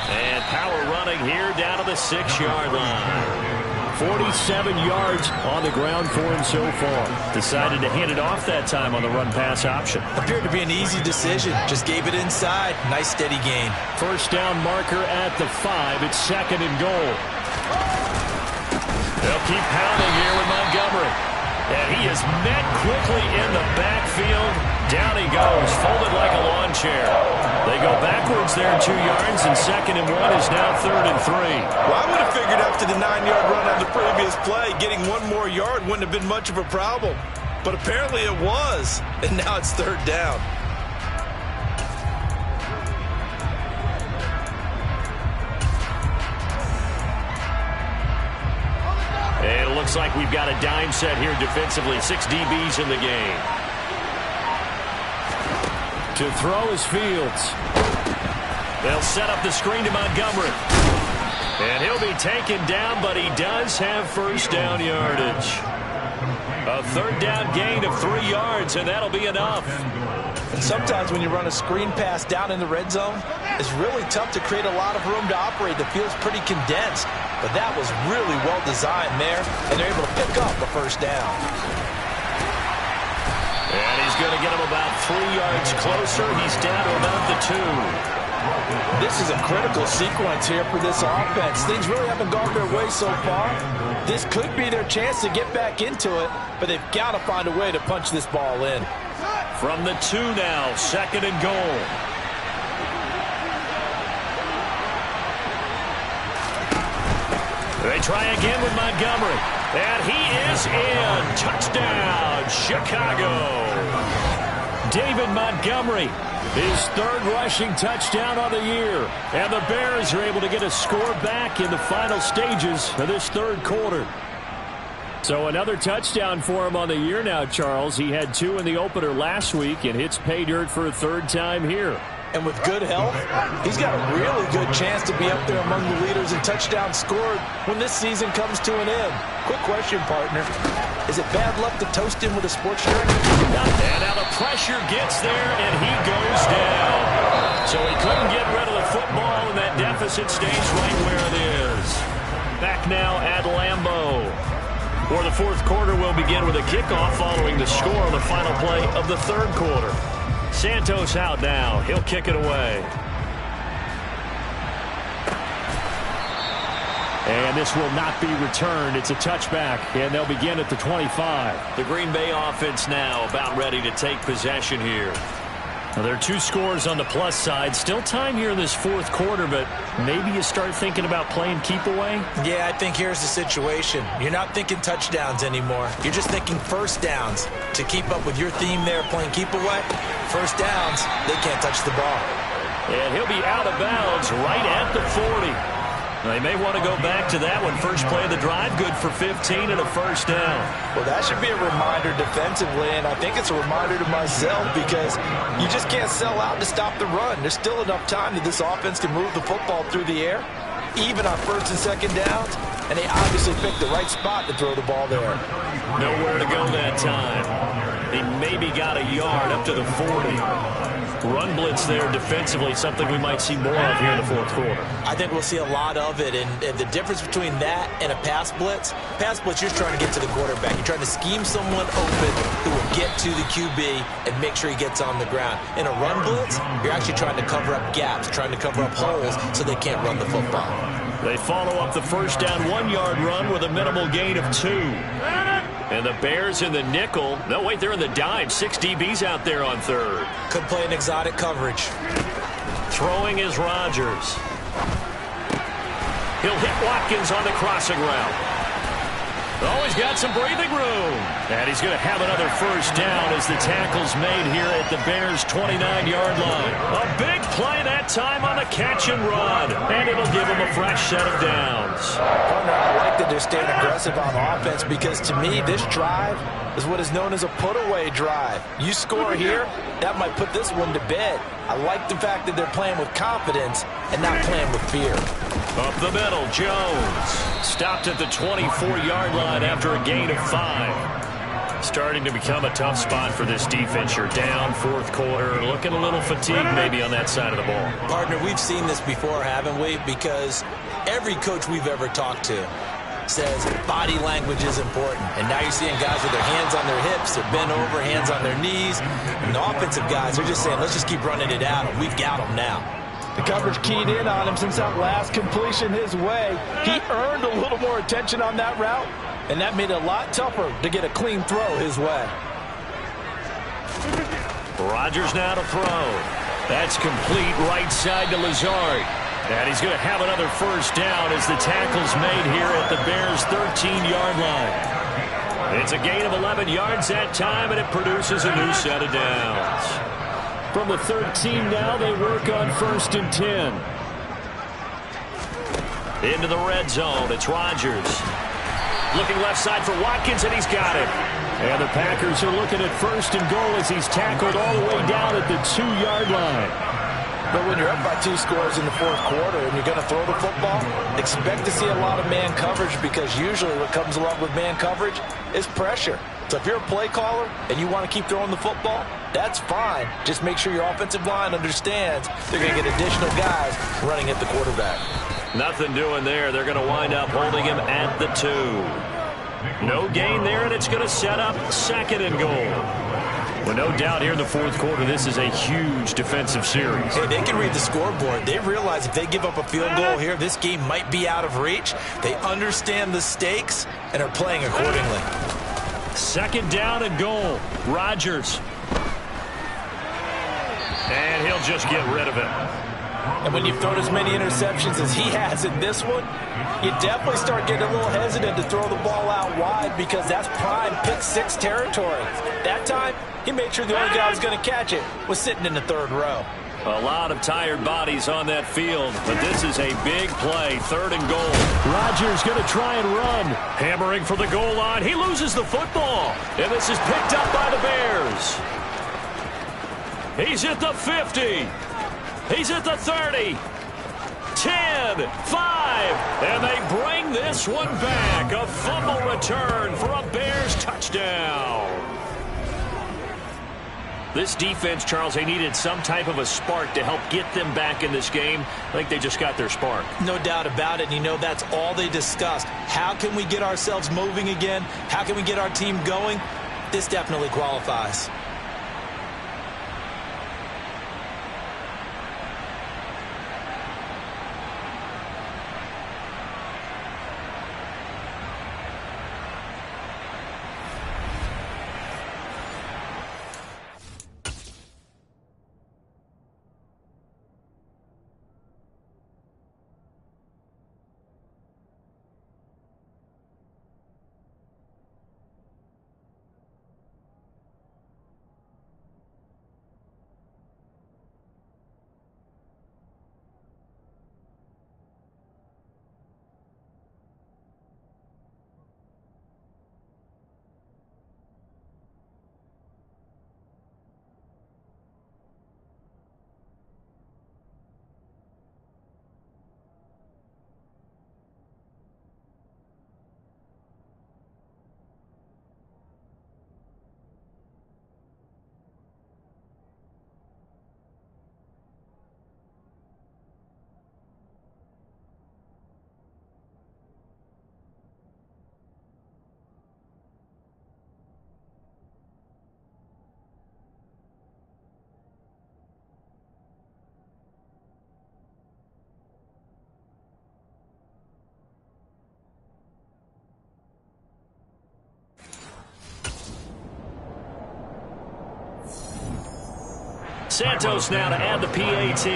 And power running here down to the 6-yard line. 47 yards on the ground for him so far. Decided to hand it off that time on the run-pass option. Appeared to be an easy decision. Just gave it inside. Nice steady gain. 1st down marker at the 5. It's 2nd and goal. They'll keep pounding here with Montgomery. And he is met quickly in the backfield. Down he goes, folded like a lawn chair. They go backwards there 2 yards, and 2nd and 1 is now 3rd and 3. Well, I would have figured after the 9-yard run on the previous play, getting 1 more yard wouldn't have been much of a problem. But apparently it was, and now it's 3rd down. And it looks like we've got a dime set here defensively. 6 DBs in the game. To throw is Fields. They'll set up the screen to Montgomery. And he'll be taken down, but he does have 1st down yardage. A 3rd down gain of 3 yards, and that'll be enough. And sometimes when you run a screen pass down in the red zone, it's really tough to create a lot of room to operate. The field's pretty condensed, but that was really well designed there, and they're able to pick up the 1st down. And he's going to get him about 3 yards closer. He's down to about the 2. This is a critical sequence here for this offense. Things really haven't gone their way so far. This could be their chance to get back into it, but they've got to find a way to punch this ball in. From the 2 now, 2nd and goal. They try again with Montgomery. And he is in. Touchdown, Chicago. David Montgomery, his 3rd rushing touchdown of the year. And the Bears are able to get a score back in the final stages of this 3rd quarter. So another touchdown for him on the year now, Charles. He had 2 in the opener last week and hits pay dirt for a 3rd time here. And with good health, he's got a really good chance to be up there among the leaders in touchdowns scored when this season comes to an end. Quick question, partner. Is it bad luck to toast him with a sports drink? And now the pressure gets there, and he goes down. So he couldn't get rid of the football, and that deficit stays right where it is. Back now at Lambeau. For the 4th quarter, will begin with a kickoff following the score on the final play of the 3rd quarter. Santos out now. He'll kick it away. And this will not be returned. It's a touchback, and they'll begin at the 25. The Green Bay offense now about ready to take possession here. Now, there are 2 scores on the plus side. Still time here in this 4th quarter, but maybe you start thinking about playing keep away? Yeah, I think here's the situation. You're not thinking touchdowns anymore. You're just thinking 1st downs. To keep up with your theme there, playing keep away, 1st downs, they can't touch the ball. And he'll be out of bounds right at the 40. They may want to go back to that one. First play of the drive, good for 15 and a 1st down. Well, that should be a reminder defensively, and I think it's a reminder to myself because you just can't sell out to stop the run. There's still enough time that this offense can move the football through the air, even on 1st and 2nd downs, and they obviously picked the right spot to throw the ball there. Nowhere to go that time. He maybe got a yard up to the 40. Run blitz there defensively, something we might see more of here in the 4th quarter. I think we'll see a lot of it, and the difference between that and a pass blitz, you're trying to get to the quarterback. You're trying to scheme someone open who will get to the QB and make sure he gets on the ground. In a run blitz, you're actually trying to cover up gaps, trying to cover up holes so they can't run the football. They follow up the 1st down 1-yard run with a minimal gain of 2. And the Bears in the nickel. No, wait, they're in the dime. 6 DBs out there on 3rd. Could play an exotic coverage. Throwing is Rodgers. He'll hit Watkins on the crossing route. Oh, he's got some breathing room. And he's going to have another 1st down as the tackle's made here at the Bears' 29-yard line. A big play that time on the catch and run. And it'll give him a fresh set of downs. Partner, I like that they're staying aggressive on offense because to me, this drive is what is known as a put-away drive. You score here, that might put this one to bed. I like the fact that they're playing with confidence and not playing with fear. Up the middle, Jones. Stopped at the 24-yard line after a gain of 5. Starting to become a tough spot for this defense. You're down 4th quarter. Looking a little fatigued maybe on that side of the ball. Partner, we've seen this before, haven't we? Because every coach we've ever talked to says body language is important. And now you're seeing guys with their hands on their hips, they're bent over, hands on their knees. And the offensive guys are just saying, let's just keep running it out. We've got them now. The coverage keyed in on him since that last completion his way. He earned a little more attention on that route, And that made it a lot tougher to get a clean throw his way. Rodgers now to throw. That's complete right side to Lazard. And he's going to have another first down as the tackle's made here at the Bears' 13-yard line. It's a gain of 11 yards that time, and it produces a new set of downs. From the 13 now, they work on 1st and 10. Into the red zone, it's Rodgers. Looking left side for Watkins, and he's got it. And the Packers are looking at 1st and goal as he's tackled all the way down at the 2-yard line. But when you're up by 2 scores in the 4th quarter and you're going to throw the football, expect to see a lot of man coverage, because usually what comes along with man coverage is pressure. So if you're a play caller and you want to keep throwing the football, that's fine. Just make sure your offensive line understands they're going to get additional guys running at the quarterback. Nothing doing there. They're going to wind up holding him at the 2. No gain there, and it's going to set up 2nd and goal. Well, no doubt here in the 4th quarter, this is a huge defensive series. Hey, they can read the scoreboard. They realize if they give up a field goal here, this game might be out of reach. They understand the stakes and are playing accordingly. 2nd down and goal. Rodgers. And he'll just get rid of it. And when you've thrown as many interceptions as he has in this one, you definitely start getting a little hesitant to throw the ball out wide, because that's prime pick 6 territory. That time, he made sure the only guy who was going to catch it was sitting in the 3rd row. A lot of tired bodies on that field, but this is a big play. 3rd and goal. Rodgers going to try and run. Hammering for the goal line. He loses the football. And this is picked up by the Bears. He's at the 50. He's at the 30. 10, 5, and they bring this one back. A fumble return for a Bears touchdown. This defense, Charles, they needed some type of a spark to help get them back in this game. I think they just got their spark. No doubt about it. You know, that's all they discussed. How can we get ourselves moving again? How can we get our team going? This definitely qualifies. Santos now to add the PAT.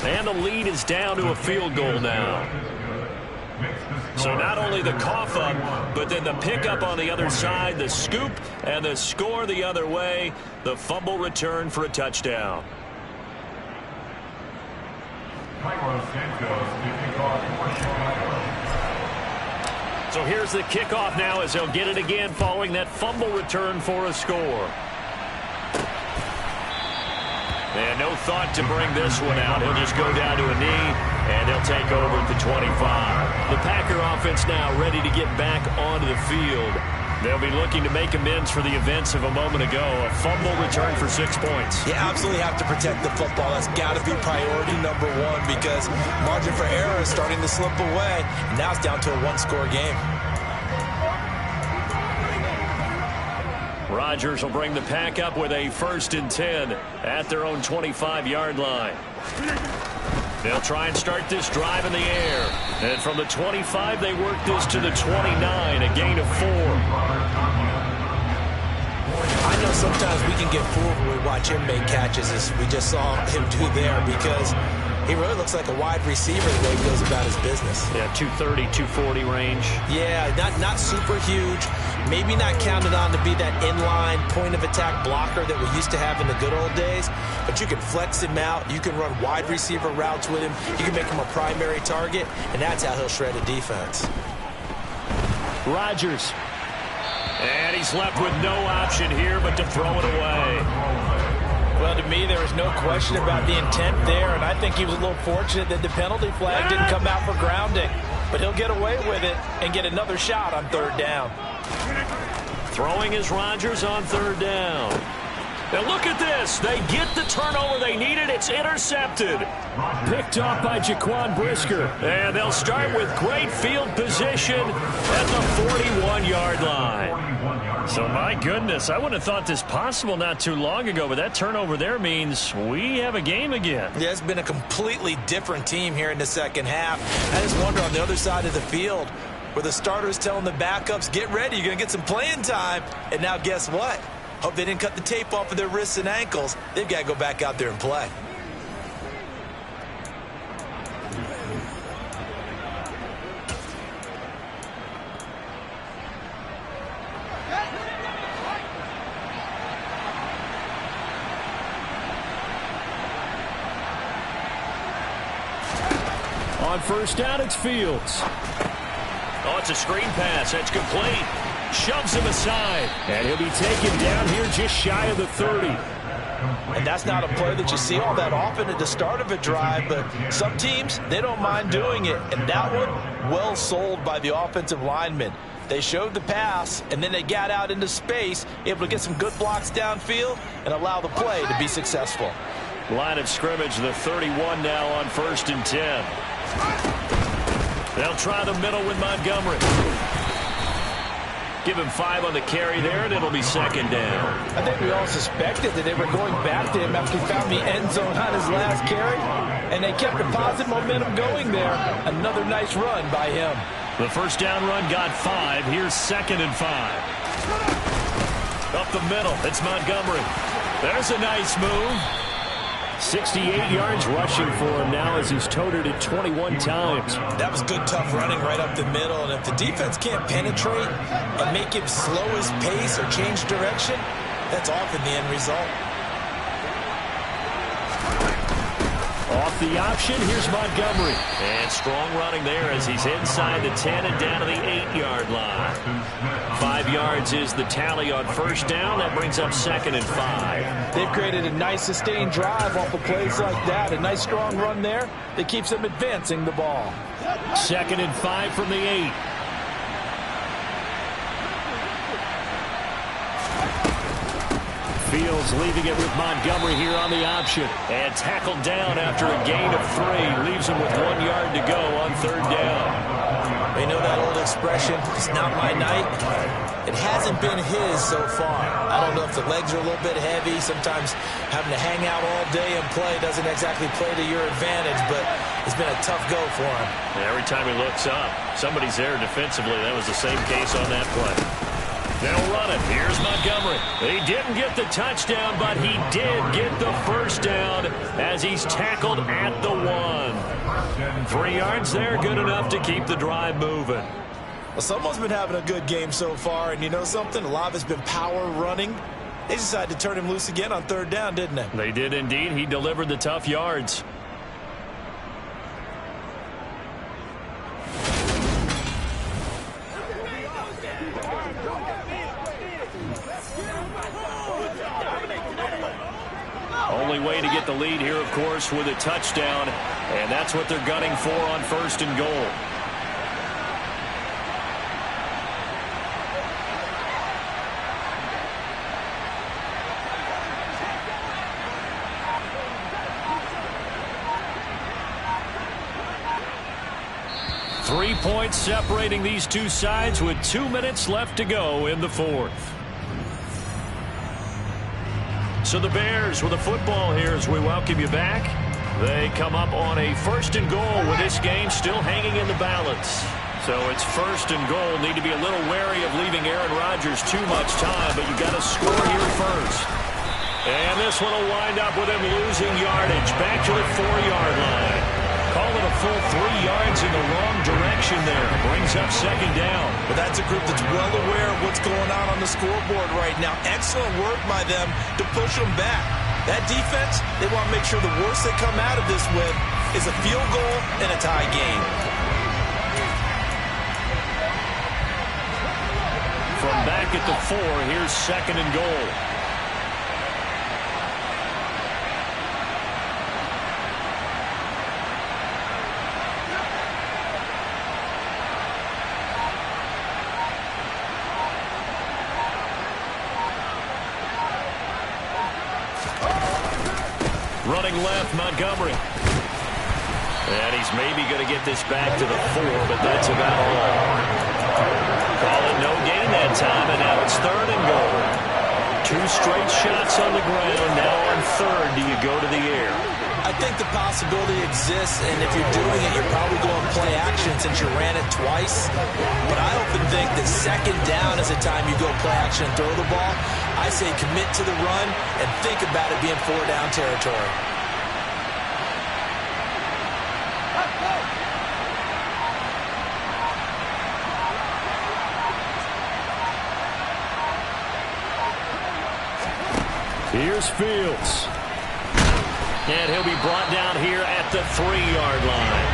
And the lead is down to a field goal now. So not only the cough up, but then the pickup on the other side, the scoop, and the score the other way. The fumble return for a touchdown. So here's the kickoff now as they'll get it again following that fumble return for a score. And no thought to bring this one out. He'll just go down to a knee, and they'll take over at the 25. The Packer offense now ready to get back onto the field. They'll be looking to make amends for the events of a moment ago. A fumble return for 6 points. You absolutely have to protect the football. That's got to be priority number one, because margin for error is starting to slip away. Now it's down to a one-score game. Rodgers will bring the pack up with a 1st and 10 at their own 25-yard line. They'll try and start this drive in the air. And from the 25, they work this to the 29, a gain of 4. I know sometimes we can get fooled when we watch him make catches, as we just saw him do there, because he really looks like a wide receiver the way he goes about his business. Yeah, 230, 240 range. Yeah, not super huge. Maybe not counted on to be that inline point-of-attack blocker that we used to have in the good old days. But you can flex him out. You can run wide receiver routes with him. You can make him a primary target, and that's how he'll shred a defense. Rodgers. And he's left with no option here but to throw it away. Well, to me, there is no question about the intent there, and I think he was a little fortunate that the penalty flag didn't come out for grounding. But he'll get away with it and get another shot on third down. Throwing is Rodgers on third down. Now look at this. They get the turnover they needed. It's intercepted. Picked off by Jaquan Brisker. And they'll start with great field position at the 41-yard line. So, my goodness, I wouldn't have thought this possible not too long ago, but that turnover there means we have a game again. Yeah, it's been a completely different team here in the second half. I just wonder on the other side of the field where the starters telling the backups, get ready, you're going to get some playing time. And now guess what? Hope they didn't cut the tape off of their wrists and ankles. They've got to go back out there and play. On first down, it's Fields. Oh, it's a screen pass. That's complete. Shoves him aside. And he'll be taken down here just shy of the 30. And that's not a play that you see all that often at the start of a drive, but some teams, they don't mind doing it. And that one, well sold by the offensive lineman. They showed the pass, and then they got out into space, able to get some good blocks downfield and allow the play to be successful. Line of scrimmage, the 31 now on 1st and 10. They'll try the middle with Montgomery. Give him 5 on the carry there, and it'll be second down. I think we all suspected that they were going back to him after he found the end zone on his last carry, and they kept the positive momentum going there. Another nice run by him. The first down run got 5. Here's 2nd and 5. Up the middle, it's Montgomery. There's a nice move. 68 yards rushing for him now as he's toted it 21 times. That was good, tough running right up the middle. And if the defense can't penetrate and make him slow his pace or change direction, that's often the end result. Off the option, here's Montgomery. And strong running there as he's inside the 10 and down to the 8-yard line. 5 yards is the tally on first down. That brings up 2nd and 5. They've created a nice sustained drive off of plays like that. A nice strong run there that keeps them advancing the ball. 2nd and 5 from the 8. Fields leaving it with Montgomery here on the option. And tackled down after a gain of 3. Leaves him with 1 yard to go on third down. You know that old expression, it's not my night? It hasn't been his so far. I don't know if the legs are a little bit heavy. Sometimes having to hang out all day and play doesn't exactly play to your advantage, but it's been a tough go for him. And every time he looks up, somebody's there defensively. That was the same case on that play. They'll run it. Here's Montgomery. He didn't get the touchdown, but he did get the first down as he's tackled at the 1. 3 yards there, good enough to keep the drive moving. Well, someone's been having a good game so far, and you know something? A lot of it's been power running. They decided to turn him loose again on third down, didn't they? They did indeed. He delivered the tough yards. Only way to get the lead here, of course, with a touchdown, and that's what they're gunning for on 1st and goal. Three points separating these two sides with 2 minutes left to go in the 4th. So the Bears with a football here as we welcome you back. They come up on a 1st and goal with this game still hanging in the balance. So it's 1st and goal. Need to be a little wary of leaving Aaron Rodgers too much time, but you got to score here first. And this one will wind up with him losing yardage back to the 4-yard line. Call it a full 3 yards in the wrong direction there. Brings up 2nd down. But that's a group that's well aware of what's going on the scoreboard right now. Excellent work by them to push them back. That defense, they want to make sure the worst they come out of this with is a field goal and a tie game. From back at the 4, here's 2nd and goal. Running left, Montgomery. And he's maybe going to get this back to the 4, but that's about all. Call it no gain that time, and now it's 3rd and goal. 2 straight shots on the ground. Now on 3rd, do you go to the air? I think the possibility exists, and if you're doing it, you're probably going play action since you ran it twice. But I often think that 2nd down is the time you go play action and throw the ball. I say commit to the run and think about it being 4-down territory. Here's Fields. And he'll be brought down here at the 3-yard line.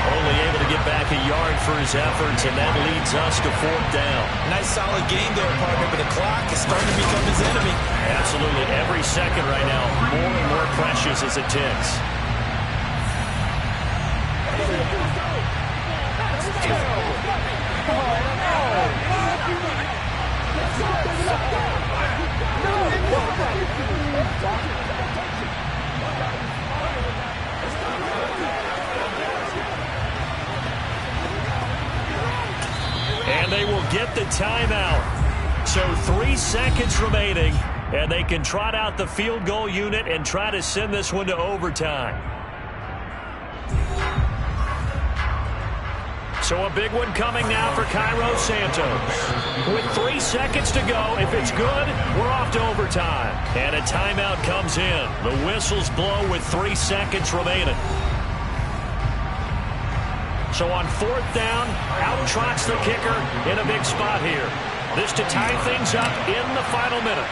Only able to get back a yard for his efforts, and that leads us to 4th down. Nice solid game there, partner, but the clock is starting to become his enemy. Absolutely. Every second right now, more and more precious as it ticks. And they will get the timeout. So 3 seconds remaining, and they can trot out the field goal unit and try to send this one to overtime. So a big one coming now for Cairo Santos. With 3 seconds to go, if it's good, we're off to overtime. And a timeout comes in. The whistles blow with 3 seconds remaining. So on 4th down, out trots the kicker in a big spot here. This to tie things up in the final minute.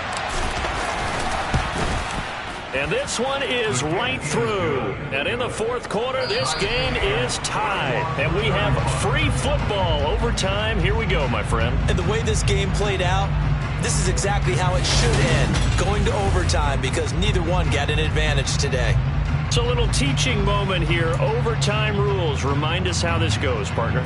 And this one is right through. And in the 4th quarter, this game is tied. And we have free football overtime. Here we go, my friend. And the way this game played out, this is exactly how it should end, going to overtime, because neither one got an advantage today. It's a little teaching moment here. Overtime rules. Remind us how this goes, partner.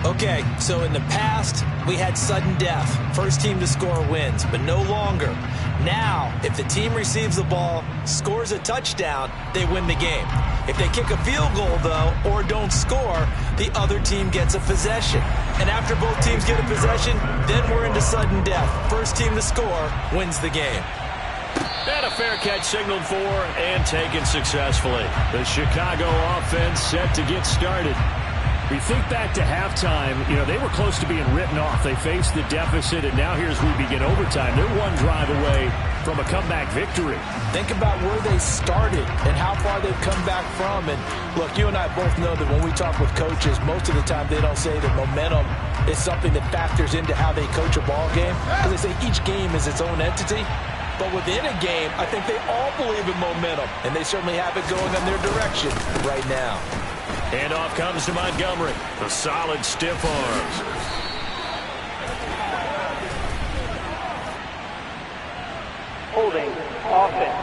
Okay, so in the past, we had sudden death. First team to score wins, but no longer. Now, if the team receives the ball, scores a touchdown, they win the game. If they kick a field goal, though, or don't score, the other team gets a possession. And after both teams get a possession, then we're into sudden death. First team to score wins the game. And a fair catch signaled for and taken successfully. The Chicago offense set to get started. We think back to halftime, they were close to being written off. They faced the deficit, and now here's we begin overtime. They're one drive away from a comeback victory. Think about where they started and how far they've come back from. And look, you and I both know that when we talk with coaches, most of the time they don't say that momentum is something that factors into how they coach a ball game. Because they say each game is its own entity. But within a game, I think they all believe in momentum, and they certainly have it going in their direction right now. Handoff comes to Montgomery. The solid stiff arms. Holding offense.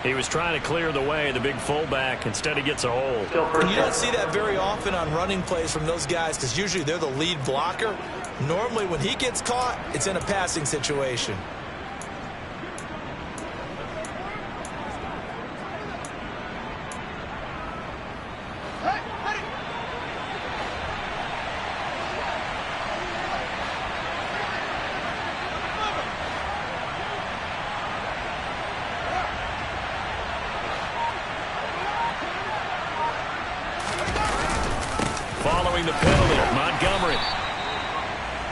He was trying to clear the way, the big fullback. Instead, he gets a hold. And you don't see that very often on running plays from those guys because usually they're the lead blocker. Normally, when he gets caught, it's in a passing situation.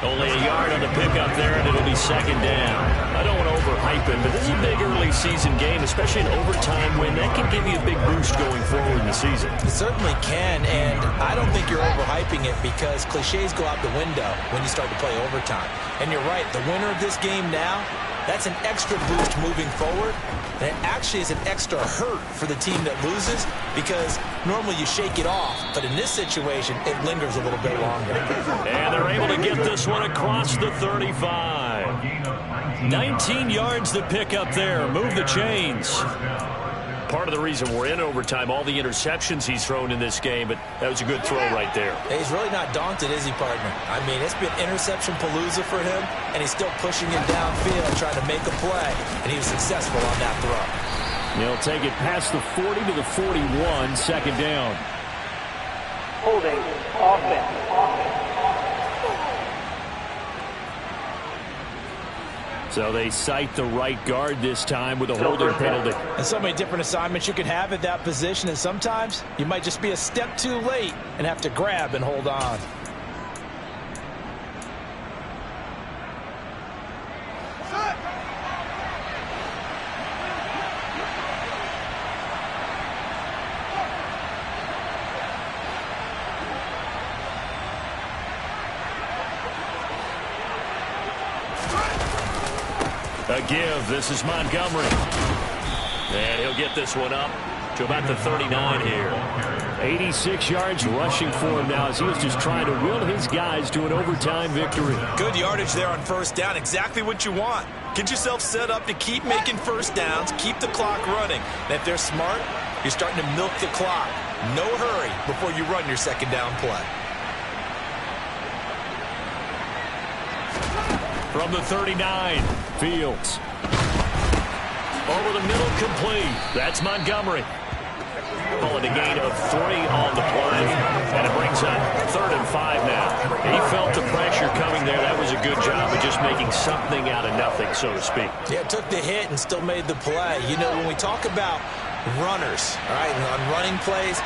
Only a yard on the pickup there, and it'll be second down. I don't want to overhype it, but this is a big early season game, especially an overtime win. That can give you a big boost going forward in the season. It certainly can, and I don't think you're overhyping it because cliches go out the window when you start to play overtime. And you're right, the winner of this game now, that's an extra boost moving forward. And it actually is an extra hurt for the team that loses because normally you shake it off. But in this situation, it lingers a little bit longer. And they're able to get this one across the 35. 19 yards to pick up there. Move the chains. Part of the reason we're in overtime, all the interceptions he's thrown in this game, but that was a good throw right there. He's really not daunted, is he, partner? I mean, it's been interception palooza for him, and he's still pushing it downfield, trying to make a play, and he was successful on that throw. They'll take it past the 40 to the 41, second down. Holding offense. So they cite the right guard this time with a holding penalty. And so many different assignments you can have at that position, and sometimes you might just be a step too late and have to grab and hold on. A give. This is Montgomery. And he'll get this one up to about the 39 here. 86 yards rushing for him now as he was just trying to will his guys to an overtime victory. Good yardage there on first down. Exactly what you want. Get yourself set up to keep making first downs, keep the clock running. And if they're smart, you're starting to milk the clock. No hurry before you run your second down play. From the 39, Fields. Over the middle, complete. That's Montgomery. Calling a gain of 3 on the play. And it brings up 3rd and 5 now. He felt the pressure coming there. That was a good job of just making something out of nothing, so to speak. Yeah, took the hit and still made the play. You know, when we talk about runners, all right, and on running plays,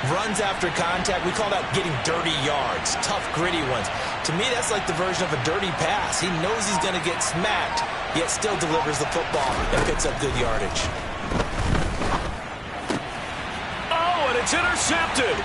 runs after contact, we call that getting dirty yards, tough, gritty ones. To me, that's like the version of a dirty pass. He knows he's going to get smacked, yet still delivers the football and picks up good yardage. Oh, and it's intercepted.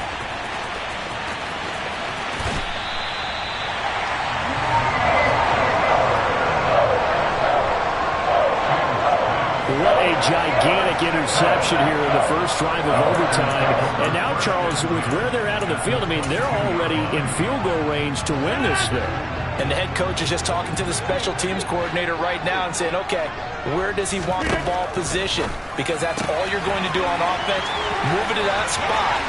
What a gigantic interception here in the first drive of overtime. And now, Charles, with where they're at on the field, I mean, they're already in field goal range to win this thing. And the head coach is just talking to the special teams coordinator right now and saying, okay, where does he want the ball positioned? Because that's all you're going to do on offense. Move it to that spot.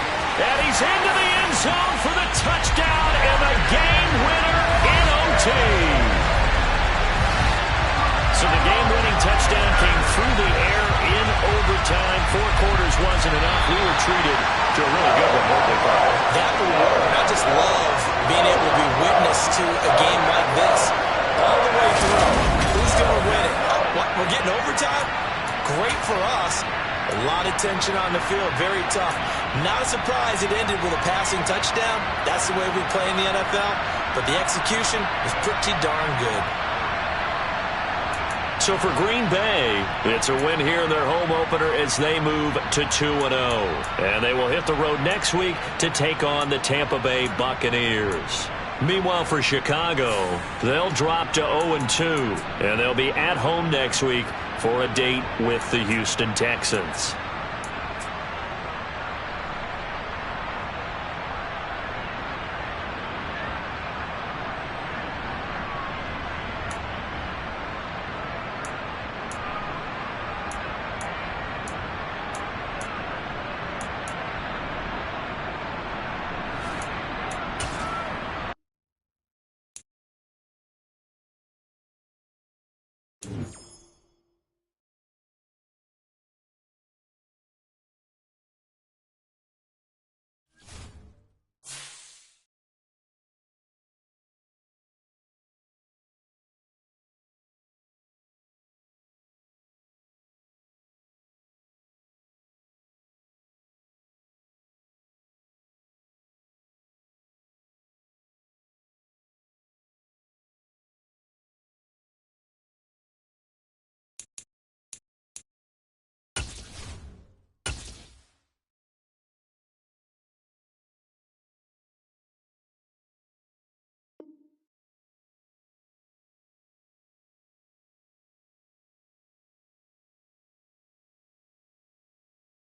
And he's into the end zone for the touchdown and the game winner in OT. So the game-winning touchdown came through the air in overtime. 4 quarters wasn't enough. We were treated to a really good one, weren't we, Bob? That we were. I just love being able to be witness to a game like this all the way through. Who's going to win it? What, we're getting overtime? Great for us. A lot of tension on the field. Very tough. Not a surprise it ended with a passing touchdown. That's the way we play in the NFL. But the execution was pretty darn good. So for Green Bay, it's a win here in their home opener as they move to 2-0. And they will hit the road next week to take on the Tampa Bay Buccaneers. Meanwhile, for Chicago, they'll drop to 0-2. And they'll be at home next week for a date with the Houston Texans.